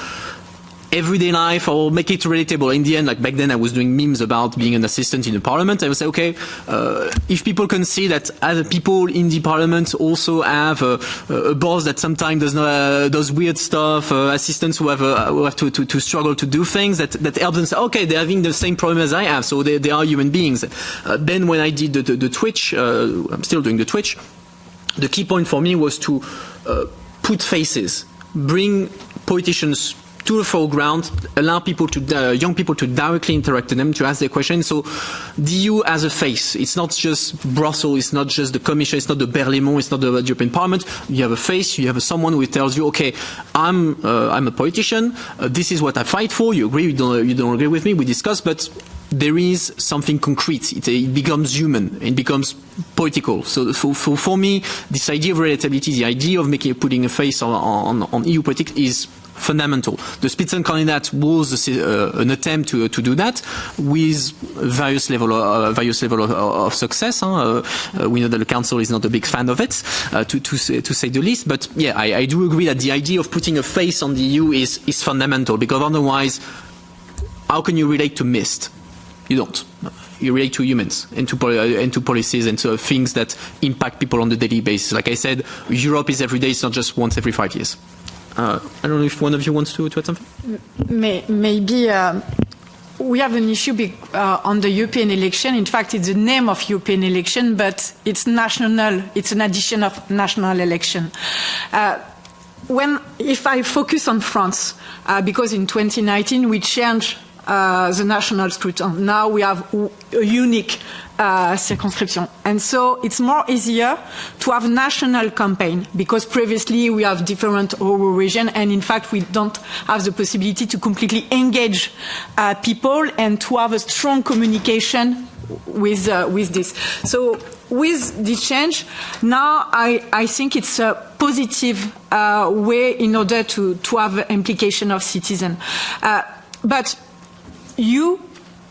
everyday life, or make it relatable? In the end, like back then I was doing memes about being an assistant in the parliament. I would say, okay, if people can see that other people in the parliament also have a boss that sometimes does weird stuff, assistants who have to struggle to do things, that helps them say, okay, they're having the same problem as I have, so they are human beings. Then when I did the Twitch, I'm still doing the Twitch, the key point for me was to put faces, bring politicians to the foreground, allow young people to directly interact with them, to ask their questions. So the EU as a face. It's not just Brussels, it's not just the Commission, it's not the Berlaymont, it's not the European Parliament. You have a face, you have someone who tells you, okay, I'm a politician, this is what I fight for, you agree, you don't agree with me, we discuss, but there is something concrete. It becomes human, it becomes political. So for me, this idea of relatability, the idea of putting a face on EU politics is fundamental. The Spitzenkandidat was an attempt to do that with various level of success. We know that the Council is not a big fan of it, to say the least. But yeah, I do agree that the idea of putting a face on the EU is fundamental, because otherwise, how can you relate to mist? You don't. You relate to humans and to policies and to things that impact people on a daily basis. Like I said, Europe is every day. It's not just once every 5 years. I don't know if one of you wants to add something. Maybe we have an issue on the European election. In fact, it's the name of European election, but it's national. It's an addition of national election. if I focus on France, because in 2019 we changed the national scrutin. Now we have a unique circumscription. And so it's more easier to have national campaign because previously we have different rural region and in fact we don't have the possibility to completely engage people and to have a strong communication with this. So with this change, now I think it's a positive way in order to have implication of citizen. But you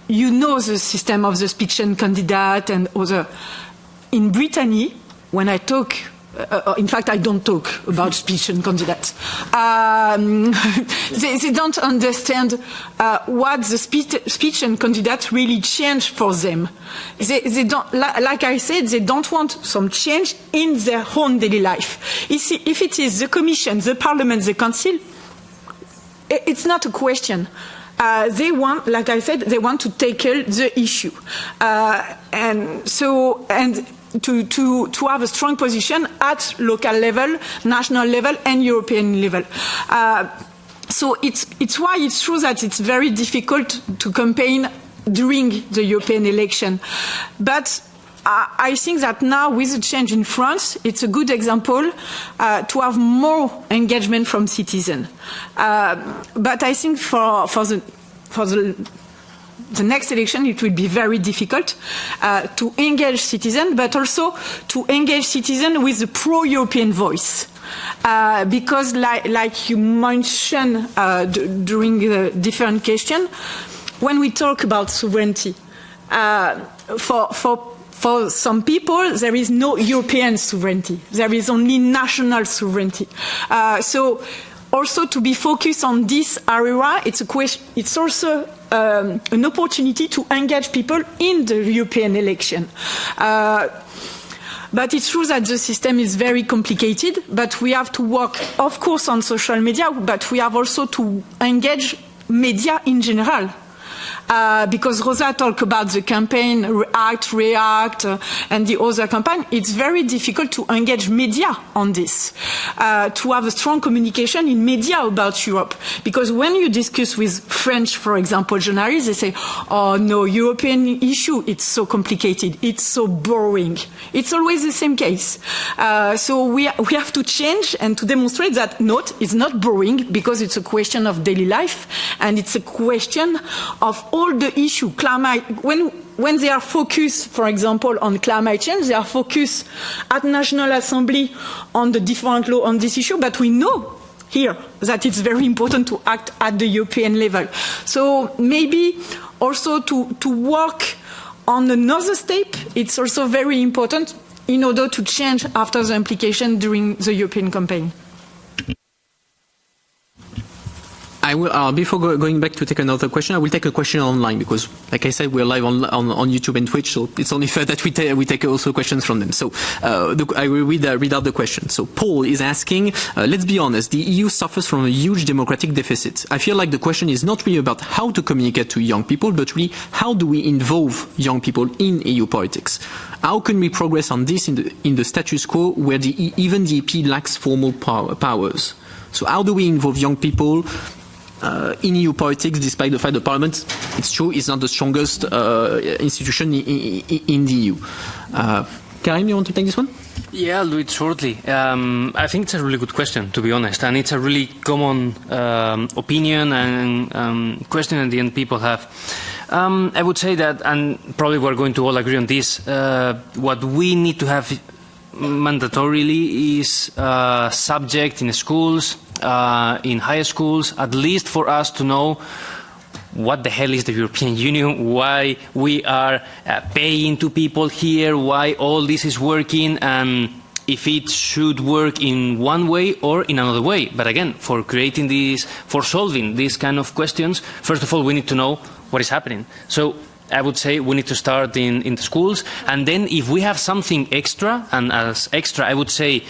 know the system of the Spitzenkandidat and other. In Brittany, when I talk, in fact, I don't talk about Spitzenkandidat. They don't understand what the Spitzenkandidat really changed for them. They don't, like I said, they don't want some change in their own daily life. If it is the Commission, the Parliament, the Council, it's not a question. They want, like I said, they want to tackle the issue, and to have a strong position at local level, national level, and European level. So it's why it's true that it's very difficult to campaign during the European election, but. I think that now, with the change in France, it's a good example to have more engagement from citizens. But I think for the next election, it will be very difficult to engage citizens, but also to engage citizens with a pro-European voice. Because, like you mentioned during the different question, when we talk about sovereignty, for some people, there is no European sovereignty. There is only national sovereignty. So, also to be focused on this area, it's also an opportunity to engage people in the European election. But it's true that the system is very complicated, but we have to work, of course, on social media, but we have also to engage media in general. Because Rosa talked about the campaign, React, and the other campaign, it's very difficult to engage media on this, to have a strong communication in media about Europe. Because when you discuss with French, for example, journalists, they say, oh no, European issue, it's so complicated, it's so boring. It's always the same case. So we have to change and to demonstrate that it's not boring because it's a question of daily life and it's a question of all the issue, climate, when they are focused, for example, on climate change, they are focused at National Assembly on the different law on this issue, but we know here that it's very important to act at the European level. So maybe also to work on another step, it's also very important in order to change after the implication during the European campaign. I will, before going back to take another question, I will take a question online because, like I said, we're live on YouTube and Twitch, so it's only fair that we take also questions from them. So I will read out the question. So Paul is asking, let's be honest, the EU suffers from a huge democratic deficit. I feel like the question is not really about how to communicate to young people, but really how do we involve young people in EU politics? How can we progress on this in the status quo where even the EP lacks formal powers? So how do we involve young people in EU politics, despite the fact that Parliament, it's true, is not the strongest institution in the EU. Karim, you want to take this one? Yeah, I'll do it shortly. I think it's a really good question, to be honest, and it's a really common opinion and question at the end people have. I would say that, and probably we're going to all agree on this, what we need to have mandatorily is subject in schools, in high schools, at least for us to know what the hell is the European Union, why we are paying to people here, why all this is working, and if it should work in one way or in another way. But again, for creating this, for solving these kind of questions, first of all, we need to know what is happening. So I would say we need to start in the schools, and then if we have something extra, and as extra I would say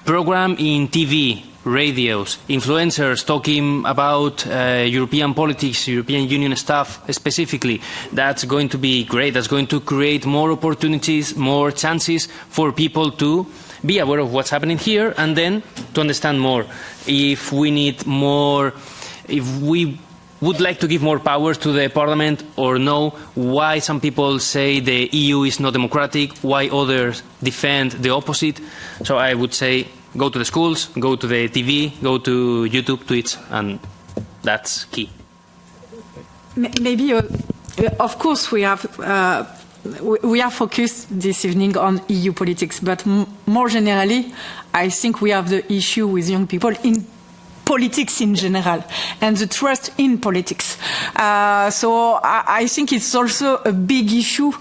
program in TV, radios, influencers talking about European politics, European Union stuff specifically, that's going to be great. That's going to create more opportunities, more chances for people to be aware of what's happening here, and then to understand more. If we need more, if we would like to give more powers to the Parliament, or no, why some people say the EU is not democratic, why others defend the opposite. So I would say go to the schools, go to the TV, go to YouTube, Twitch, and that's key. Maybe, of course, we are focused this evening on EU politics, but more generally, I think we have the issue with young people in politics in general and the trust in politics. So I think it's also a big issue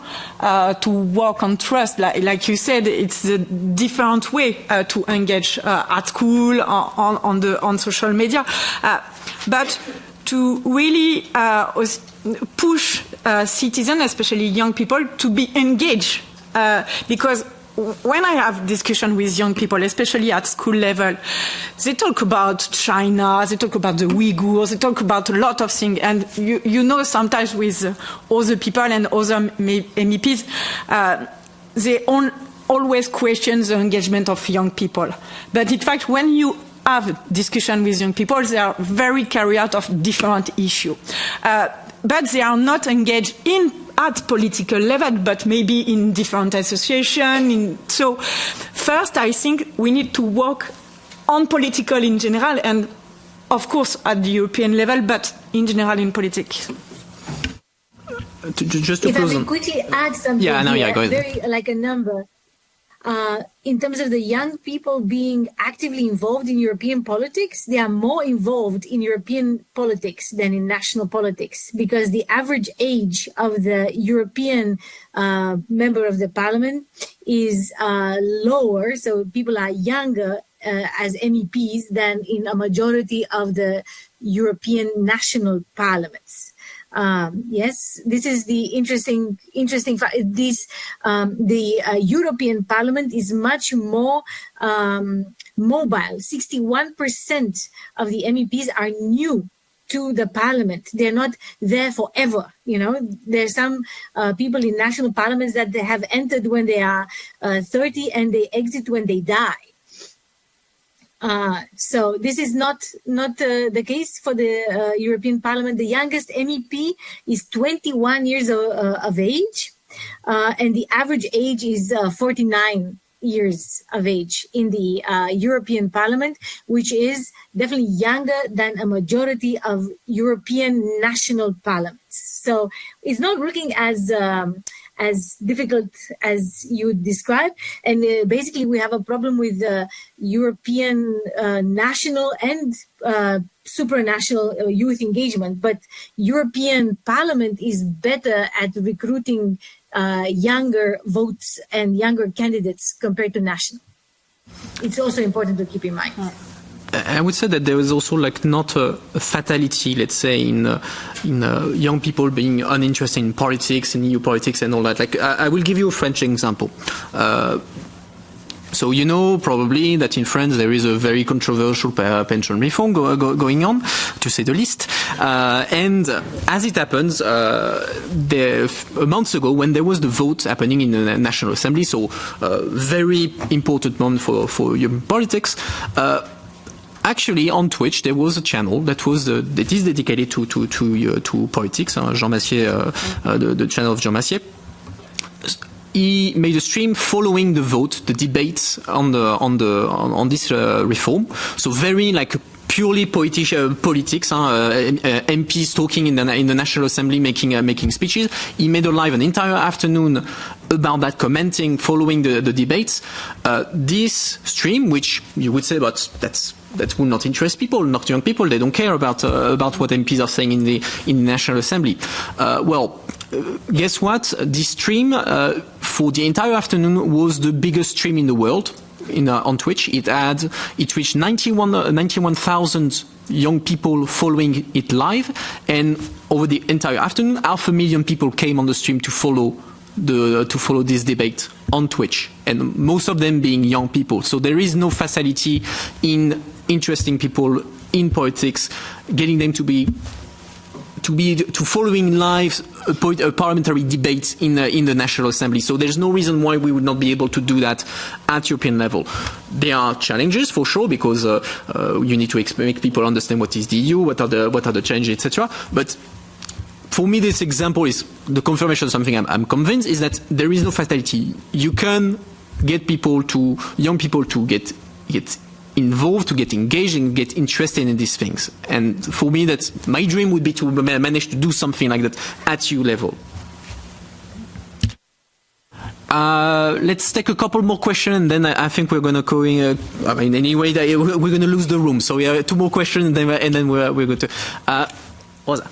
to work on trust. Like you said, it's a different way to engage at school, on social media. But to really push citizens, especially young people, to be engaged. Because when I have discussion with young people, especially at school level, they talk about China, they talk about the Uyghurs, they talk about a lot of things. And you know, sometimes with other people and other MEPs, they always question the engagement of young people. But in fact, when you have discussion with young people, they are very carried out of different issues. But they are not engaged at political level, but maybe in different associations. So first, I think we need to work on political in general, and of course at the European level, but in general in politics. Just to if close I may on. quickly add something Yeah, no, here, yeah, go ahead. very like a number. In terms of the young people being actively involved in European politics, they are more involved in European politics than in national politics, because the average age of the European member of the parliament is lower, so people are younger as MEPs than in a majority of the European national parliaments. Yes, this is the interesting fact. The European Parliament is much more mobile. 61% of the MEPs are new to the Parliament. They're not there forever. You know, there's some people in national parliaments that they have entered when they are 30 and they exit when they die. So this is not the case for the European Parliament. The youngest MEP is 21 years of age, and the average age is 49 years of age in the European Parliament, which is definitely younger than a majority of European national parliaments. So it's not looking as difficult as you described. And basically we have a problem with European national and supranational youth engagement. But European Parliament is better at recruiting younger votes and younger candidates compared to national. It's also important to keep in mind. I would say that there is also like not a fatality, let's say, in young people being uninterested in politics and EU politics and all that. Like I will give you a French example. So you know probably that in France there is a very controversial pension reform going on, to say the least. And as it happens, months ago when there was the vote happening in the National Assembly, so very important moment for European politics. Actually, on Twitch, there was a channel that is dedicated to politics. Jean Massier, the channel of Jean Massier. He made a stream following the vote, the debates on this reform. So very like purely politics. MPs talking in the National Assembly, making speeches. He made an entire afternoon about that, commenting, following the debates. This stream, which you would say, but that will not interest people, not young people. They don't care about what MPs are saying in the National Assembly. Guess what? This stream for the entire afternoon was the biggest stream in the world on Twitch. It reached 91,000 young people following it live, and over the entire afternoon, 500,000 people came on the stream to follow this debate on Twitch, and most of them being young people. So there is no facility in interesting people in politics, getting them to be to following live a parliamentary debate in the National Assembly. So there's no reason why we would not be able to do that at European level. There are challenges for sure, because you need to make people understand what is the EU, what are the changes, etc. But for me, this example is the confirmation of something I'm convinced, is that there is no fatality. You can get young people to get involved, to get engaged and get interested in these things. And for me, that's my dream would be to manage to do something like that at EU level. Let's take a couple more questions, and then I think we're going to go in. Anyway, we're going to lose the room. So we have 2 more questions, and then we're going to. Rosa.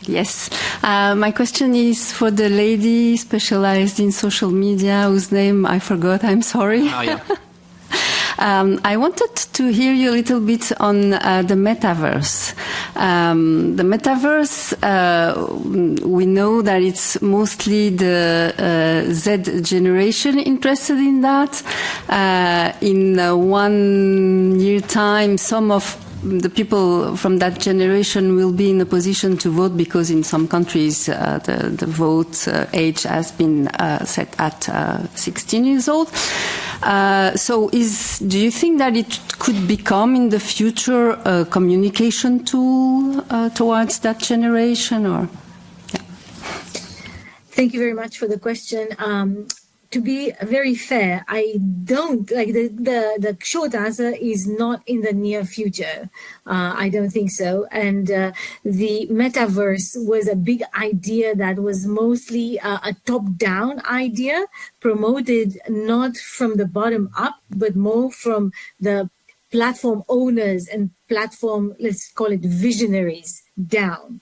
Yes. My question is for the lady specialized in social media, whose name I forgot. I'm sorry. Oh, yeah. I wanted to hear you a little bit on the metaverse. The metaverse, we know that it's mostly the Z generation interested in that. In 1 year time, some of the people from that generation will be in a position to vote, because in some countries the vote age has been set at 16 years old. So do you think that it could become in the future a communication tool towards that generation? Or yeah. Thank you very much for the question. To be very fair, I don't like the short answer is not in the near future. I don't think so. And the metaverse was a big idea that was mostly a top-down idea, promoted not from the bottom up, but more from the platform owners and platform, let's call it visionaries, down.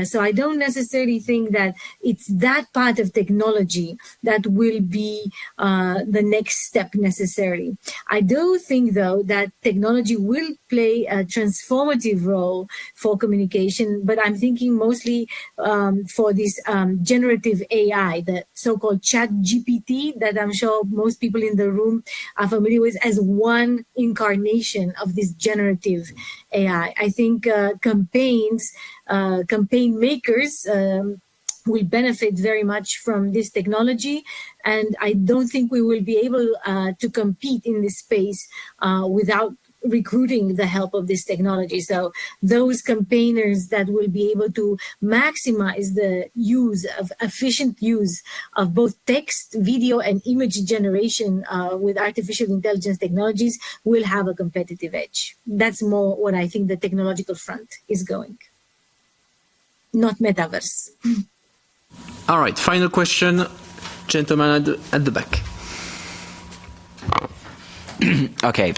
So I don't necessarily think that it's that part of technology that will be the next step necessarily. I do think, though, that technology will play a transformative role for communication, but I'm thinking mostly for this generative AI, the so-called chat GPT that I'm sure most people in the room are familiar with as one incarnation of this generative AI. I think campaign makers will benefit very much from this technology, and I don't think we will be able to compete in this space without recruiting the help of this technology. So those campaigners that will be able to maximize the efficient use of both text, video, and image generation with artificial intelligence technologies will have a competitive edge. That's more what I think the technological front is going. Not metaverse. All right, final question, gentleman at the back. Okay,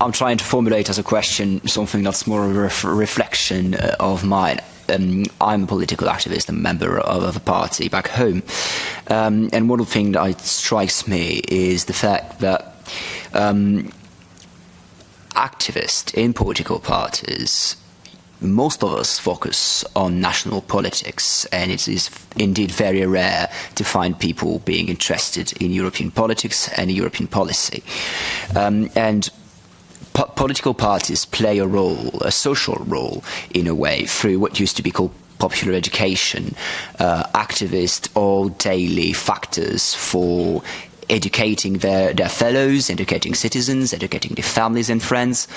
I'm trying to formulate as a question something that's more of a reflection of mine. I'm a political activist, a member of a party back home. And one of the things that strikes me is the fact that activists in political parties, most of us focus on national politics, and it is indeed very rare to find people being interested in European politics and European policy. And political parties play a role, a social role, in a way, through what used to be called popular education, activist or daily factors for educating their fellows, educating citizens, educating their families and friends.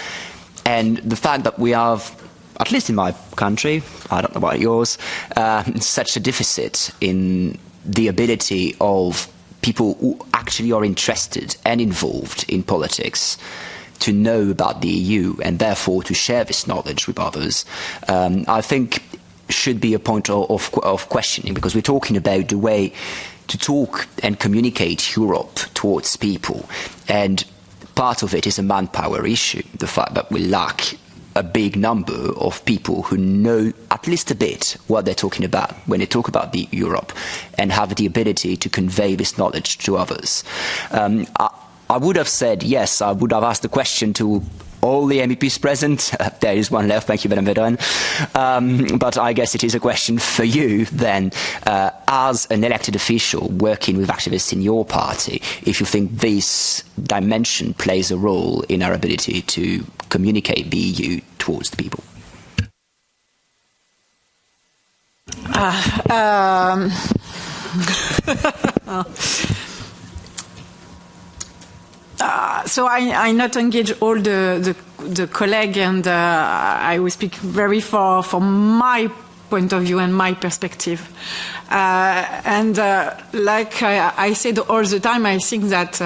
And the fact that we have, at least in my country, I don't know about yours, such a deficit in the ability of people who actually are interested and involved in politics to know about the EU and therefore to share this knowledge with others, I think should be a point of questioning, because we're talking about the way to talk and communicate Europe towards people. And part of it is a manpower issue, the fact that we lack a big number of people who know at least a bit what they're talking about when they talk about the Europe and have the ability to convey this knowledge to others. I would have said yes, I would have asked the question to all the MEPs present. There is one left, thank you, Madame Vedrenne. But I guess it is a question for you then, as an elected official working with activists in your party, if you think this dimension plays a role in our ability to communicate the EU towards the people. So I not engage all the colleagues, and I will speak very from my point of view and my perspective. Like I said all the time, I think that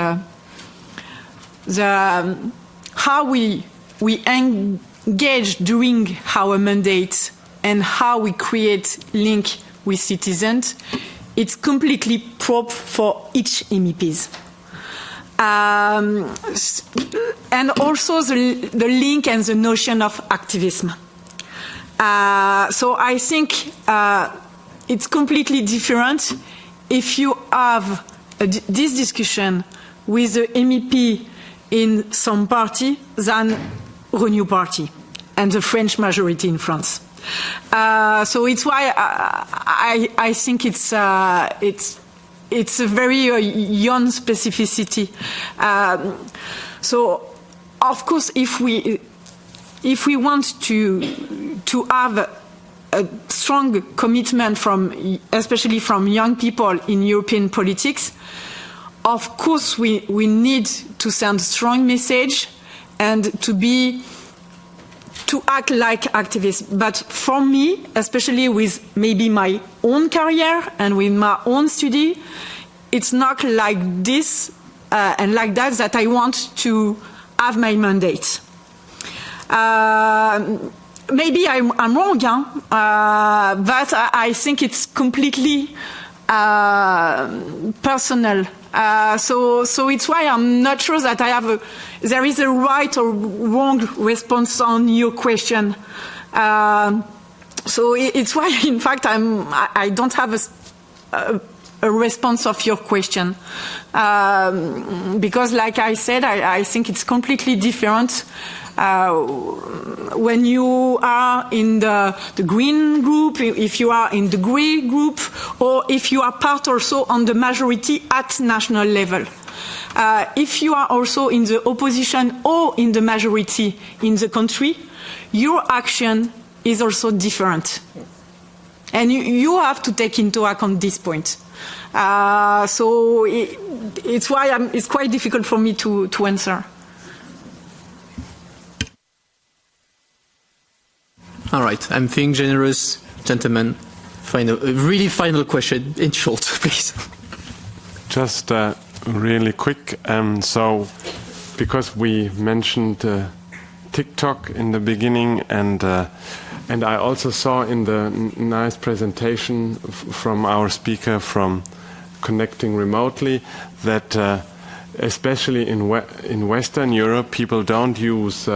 how we engage during our mandate and how we create link with citizens, it's completely proper for each MEPs. And also the link and the notion of activism. So I think it's completely different if you have this discussion with the MEP in some party than Renew Party and the French majority in France. So it's why I think it's a very young specificity. So of course, if we want to have a strong commitment especially from young people in European politics, of course we need to send a strong message and to act like activists. But for me, especially with maybe my own career and with my own study, it's not like this and like that I want to have my mandate. Maybe I'm wrong, but I think it's completely personal. So it's why I'm not sure that there is a right or wrong response on your question. So it's why, in fact, I don't have a response of your question. Because like I said, I think it's completely different when you are in the green group, if you are in the grey group, or if you are part also on the majority at national level. If you are also in the opposition or in the majority in the country, your action is also different. And you have to take into account this point. So it's why it's quite difficult for me to answer. All right, I'm being generous, gentlemen. Really final question, in short, please. Just really quick. So, because we mentioned TikTok in the beginning, and I also saw in the nice presentation from our speaker from Connecting Remotely that especially in Western Europe, people don't use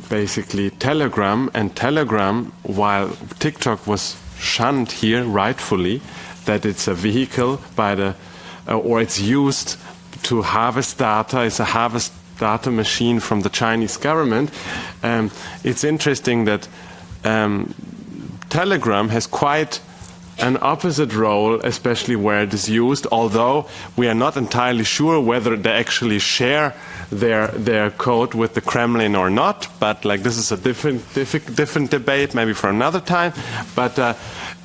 basically Telegram, and Telegram, while TikTok was shunned here rightfully, that it's a vehicle or it's used to harvest data, it's a harvest data machine from the Chinese government. It's interesting that Telegram has quite an opposite role, especially where it is used, although we are not entirely sure whether they actually share their code with the Kremlin or not. But like, this is a different debate, maybe for another time. But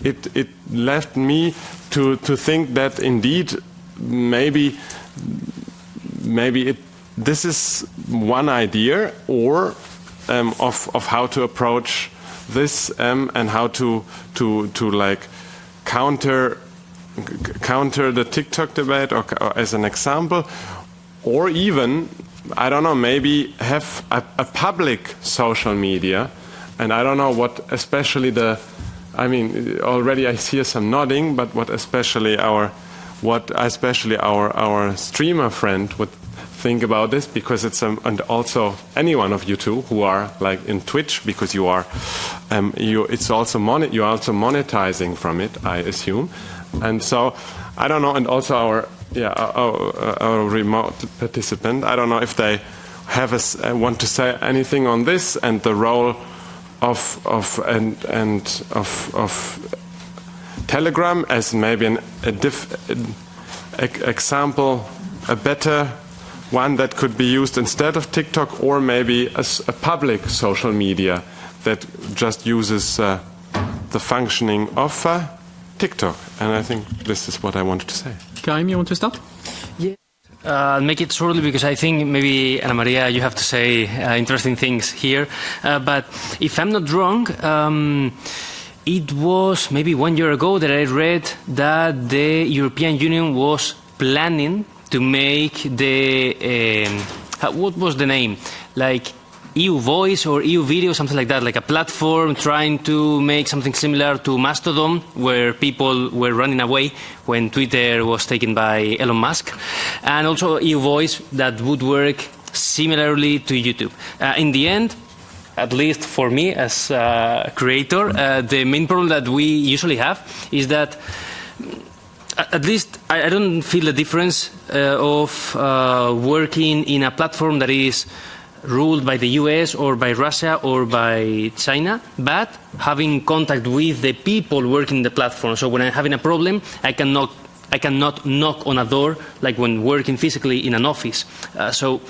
it left me to think that indeed maybe this is one idea, or of how to approach this and how to like counter the TikTok debate, or as an example, or even, I don't know, maybe have a public social media. And I don't know what especially already I hear some nodding, but what especially our streamer friend would think about this, because it's and also any one of you two who are like in Twitch, because you are you're also monetizing from it, I assume. And so I don't know, and also our remote participant, I don't know if they want to say anything on this and the role of Telegram as maybe an example, a better one that could be used instead of TikTok, or maybe a public social media that just uses the the functioning of TikTok. And I think this is what I wanted to say. Karim, you want to start? Yeah. Make it shortly because I think maybe Anamaria, you have to say interesting things here. But if I'm not wrong, it was maybe 1 year ago that I read that the European Union was planning to make the what was the name? Like EU Voice or EU Video, something like that, like a platform trying to make something similar to Mastodon, where people were running away when Twitter was taken by Elon Musk, and also EU Voice that would work similarly to YouTube. In the end, at least for me as a creator, the main problem that we usually have is that at least I don't feel the difference of working in a platform that is ruled by the US or by Russia or by China, but having contact with the people working the platform. So when I'm having a problem, I cannot knock on a door like when working physically in an office. So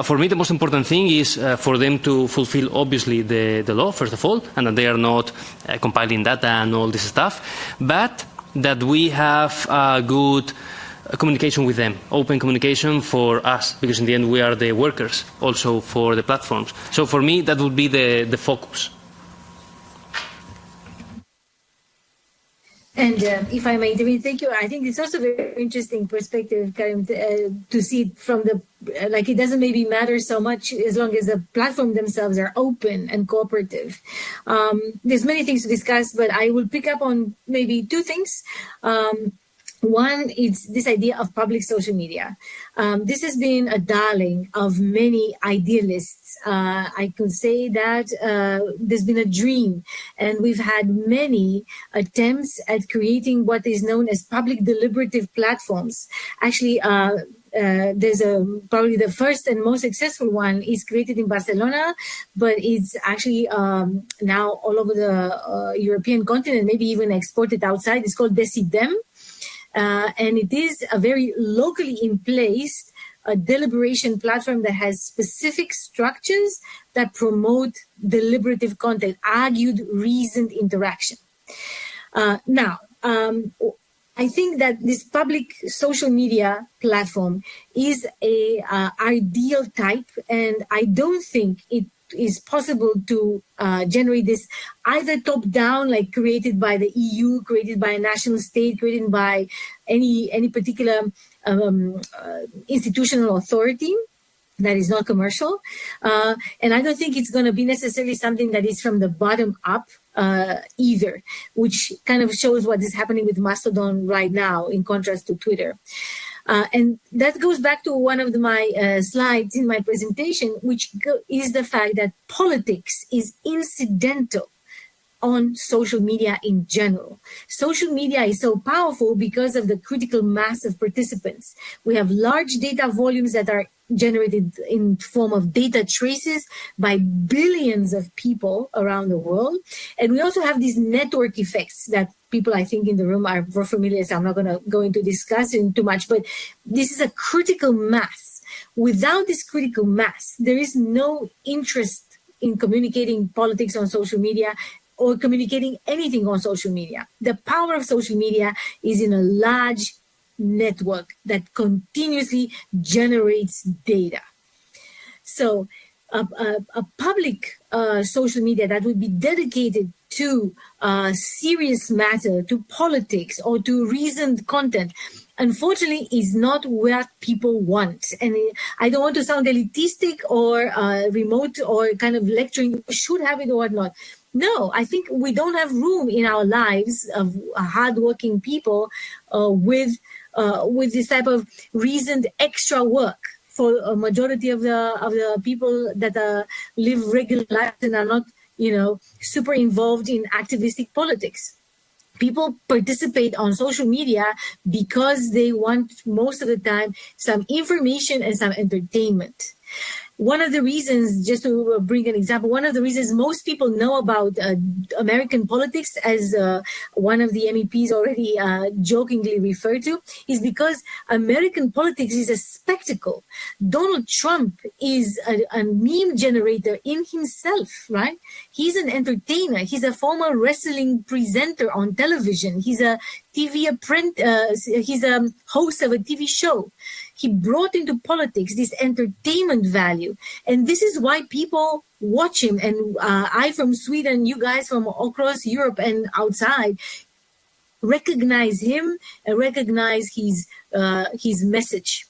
for me, the most important thing is for them to fulfill, obviously, the law, first of all, and that they are not compiling data and all this stuff, but that we have good communication with them, open communication for us, because in the end we are the workers also for the platforms. So for me, that would be the focus. And if I may intervene, thank you. I think it's also a very interesting perspective, Karim, to see it from the, like, it doesn't maybe matter so much as long as the platform themselves are open and cooperative. There's many things to discuss, but I will pick up on maybe two things. One is this idea of public social media. This has been a darling of many idealists. I could say that there's been a dream, and we've had many attempts at creating what is known as public deliberative platforms. Actually, there's probably the first and most successful one is created in Barcelona, but it's actually now all over the European continent, maybe even exported outside. It's called Decidem. And it is a very locally in place deliberation platform that has specific structures that promote deliberative content, argued, reasoned interaction. Now, I think that this public social media platform is a ideal type, and I don't think it is possible to generate this either top-down, like created by the EU, created by a national state, created by any particular institutional authority that is not commercial. And I don't think it's going to be necessarily something that is from the bottom up either, which kind of shows what is happening with Mastodon right now in contrast to Twitter. And that goes back to one of my slides in my presentation, which is the fact that politics is incidental on social media in general. Social media is so powerful because of the critical mass of participants. We have large data volumes that are generated in form of data traces by billions of people around the world. And we also have these network effects that people, I think, in the room are more familiar, so I'm not going to go into discussing too much, but this is a critical mass. Without this critical mass, there is no interest in communicating politics on social media or communicating anything on social media. The power of social media is in a large network that continuously generates data. So a public social media that would be dedicated to serious matter, to politics, or to reasoned content, unfortunately, is not what people want. And I don't want to sound elitistic or remote or kind of lecturing, should have it or not. No, I think we don't have room in our lives of hardworking people with this type of reasoned extra work for a majority of the people that live regular lives and are not, super involved in activistic politics. People participate on social media because they want most of the time some information and some entertainment. one of the reasons, just to bring an example, one of the reasons most people know about American politics, as one of the MEPs already jokingly referred to, is because American politics is a spectacle. Donald Trump is a meme generator in himself, right? He's an entertainer. He's a former wrestling presenter on television. He's a he's a host of a TV show. He brought into politics this entertainment value. And this is why people watch him. And I from Sweden, you guys from across Europe and outside, recognize him and recognize his message.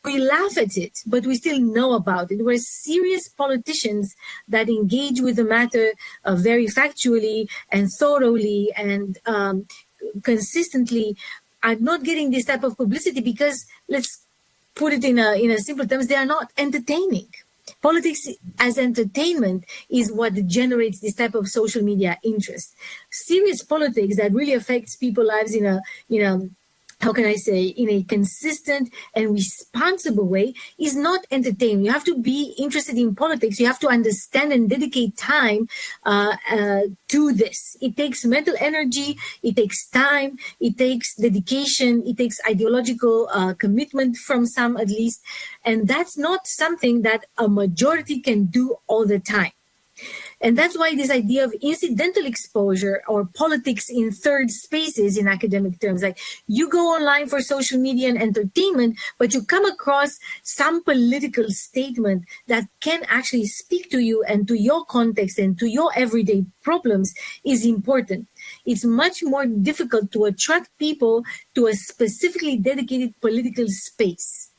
We laugh at it, but we still know about it. We're serious politicians that engage with the matter very factually and thoroughly and consistently. I'm not getting this type of publicity because, let's put it in a simple terms, they are not entertaining. Politics as entertainment is what generates this type of social media interest. Serious politics that really affects people's lives in a how can I say, in a consistent and responsible way is not entertainment. You have to be interested in politics. You have to understand and dedicate time to this. It takes mental energy. It takes time. It takes dedication. It takes ideological commitment from some at least. And that's not something that a majority can do all the time. And that's why this idea of incidental exposure or politics in third spaces in academic terms, like you go online for social media and entertainment, but you come across some political statement that can actually speak to you and to your context and to your everyday problems is important. It's much more difficult to attract people to a specifically dedicated political space.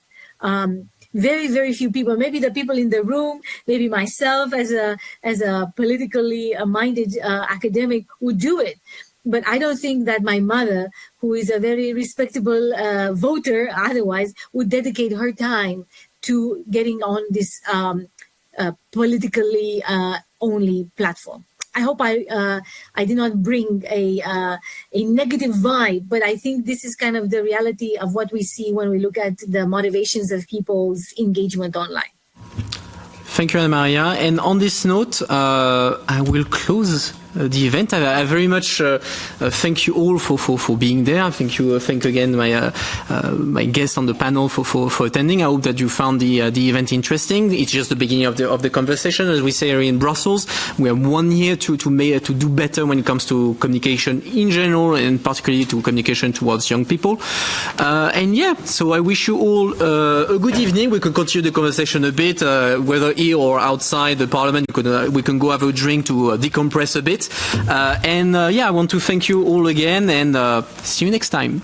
Very, very few people, maybe the people in the room, maybe myself as a politically minded academic would do it. But I don't think that my mother, who is a very respectable voter otherwise, would dedicate her time to getting on this politically only platform. I hope I did not bring a negative vibe, but I think this is kind of the reality of what we see when we look at the motivations of people's engagement online. Thank you, Anamaria. And on this note, I will close the event. I very much thank you all for being there. Thank again my guests on the panel for attending. I hope that you found the event interesting. It's just the beginning of the conversation. As we say here in Brussels, we have 1 year to do better when it comes to communication in general, and particularly to communication towards young people. And yeah, so I wish you all a good evening. We could continue the conversation a bit, whether here or outside the Parliament. We can go have a drink to decompress a bit. I want to thank you all again and see you next time.